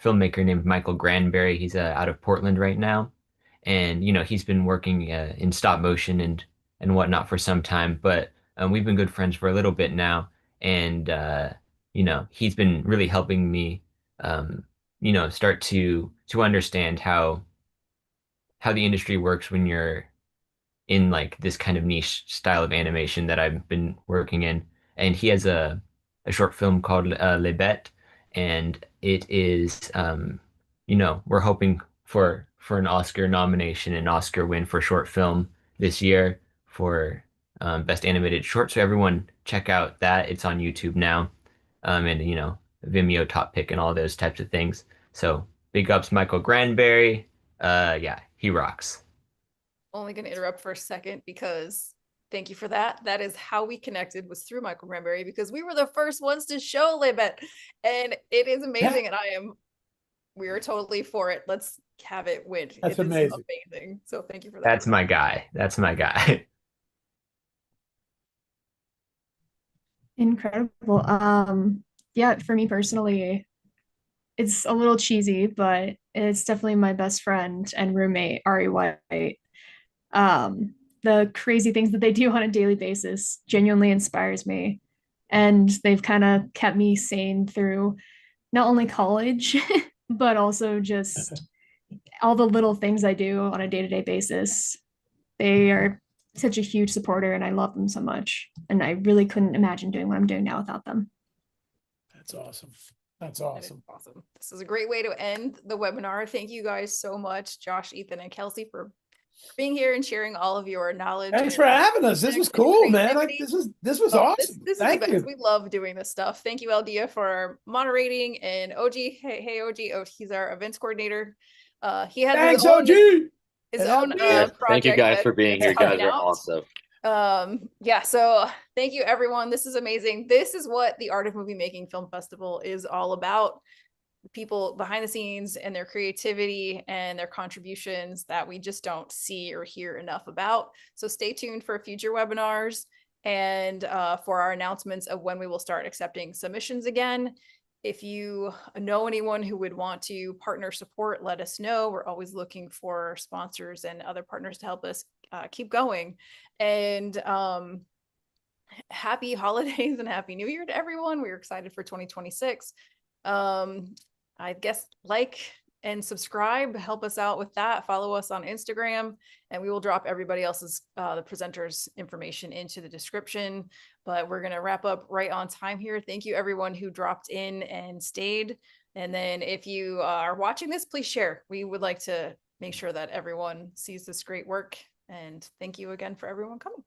filmmaker named Michael Granberry. He's out of Portland right now, and he's been working in stop motion and whatnot for some time. But we've been good friends for a little bit now, and he's been really helping me, start to understand how the industry works when you're in like this kind of niche style of animation that I've been working in. And he has a short film called Le Bet, and it is we're hoping for an Oscar nomination and Oscar win for short film this year for Best Animated Short. So everyone check out that. It's on YouTube now, and Vimeo top pick and all those types of things. So big ups, Michael Granberry. Yeah, he rocks. Only going to interrupt for a second because thank you for that. That is how we connected, was through Michael Granberry, because we were the first ones to show Libet, and it is amazing. And we are totally for it. Let's have it win. That's It is amazing. amazing. So thank you for that. That's my guy. That's my guy. Incredible. Yeah, for me personally, it's a little cheesy, but it's definitely my best friend and roommate, Ari White. The crazy things that they do on a daily basis genuinely inspires me. And they've kind of kept me sane through not only college, but also just all the little things I do on a day-to-day basis. They are such a huge supporter and I love them so much. And I really couldn't imagine doing what I'm doing now without them. That's awesome. That's That is awesome. awesome. This is a great way to end the webinar. Thank you guys so much, Josh, Ethan, and Kelsey, for being here and sharing all of your knowledge. Thanks and for having us. This was and cool, man. creativity. This was Oh, awesome. this is Thank the best. you. We love doing this stuff. Thank you, Aldia, for moderating, and OG. Hey, OG. Oh, he's our events coordinator. He has Thanks, his own, OG. his And own LB. project. Thank you guys that- for being that's here. You guys coming are out. awesome. Yeah, so thank you everyone. This is amazing. This is what the Art of Movie Making Film Festival is all about. People behind the scenes and their creativity and their contributions that we just don't see or hear enough about. So stay tuned for future webinars and for our announcements of when we will start accepting submissions again. If you know anyone who would want to partner support, let us know. We're always looking for sponsors and other partners to help us keep going. And happy holidays and happy new year to everyone. We're excited for 2026. I guess like and subscribe, help us out with that. Follow us on Instagram, and we will drop everybody else's the presenters information into the description. But we're gonna wrap up right on time here. Thank you everyone who dropped in and stayed. And then if you are watching this, please share. We would like to make sure that everyone sees this great work. And thank you again for everyone coming.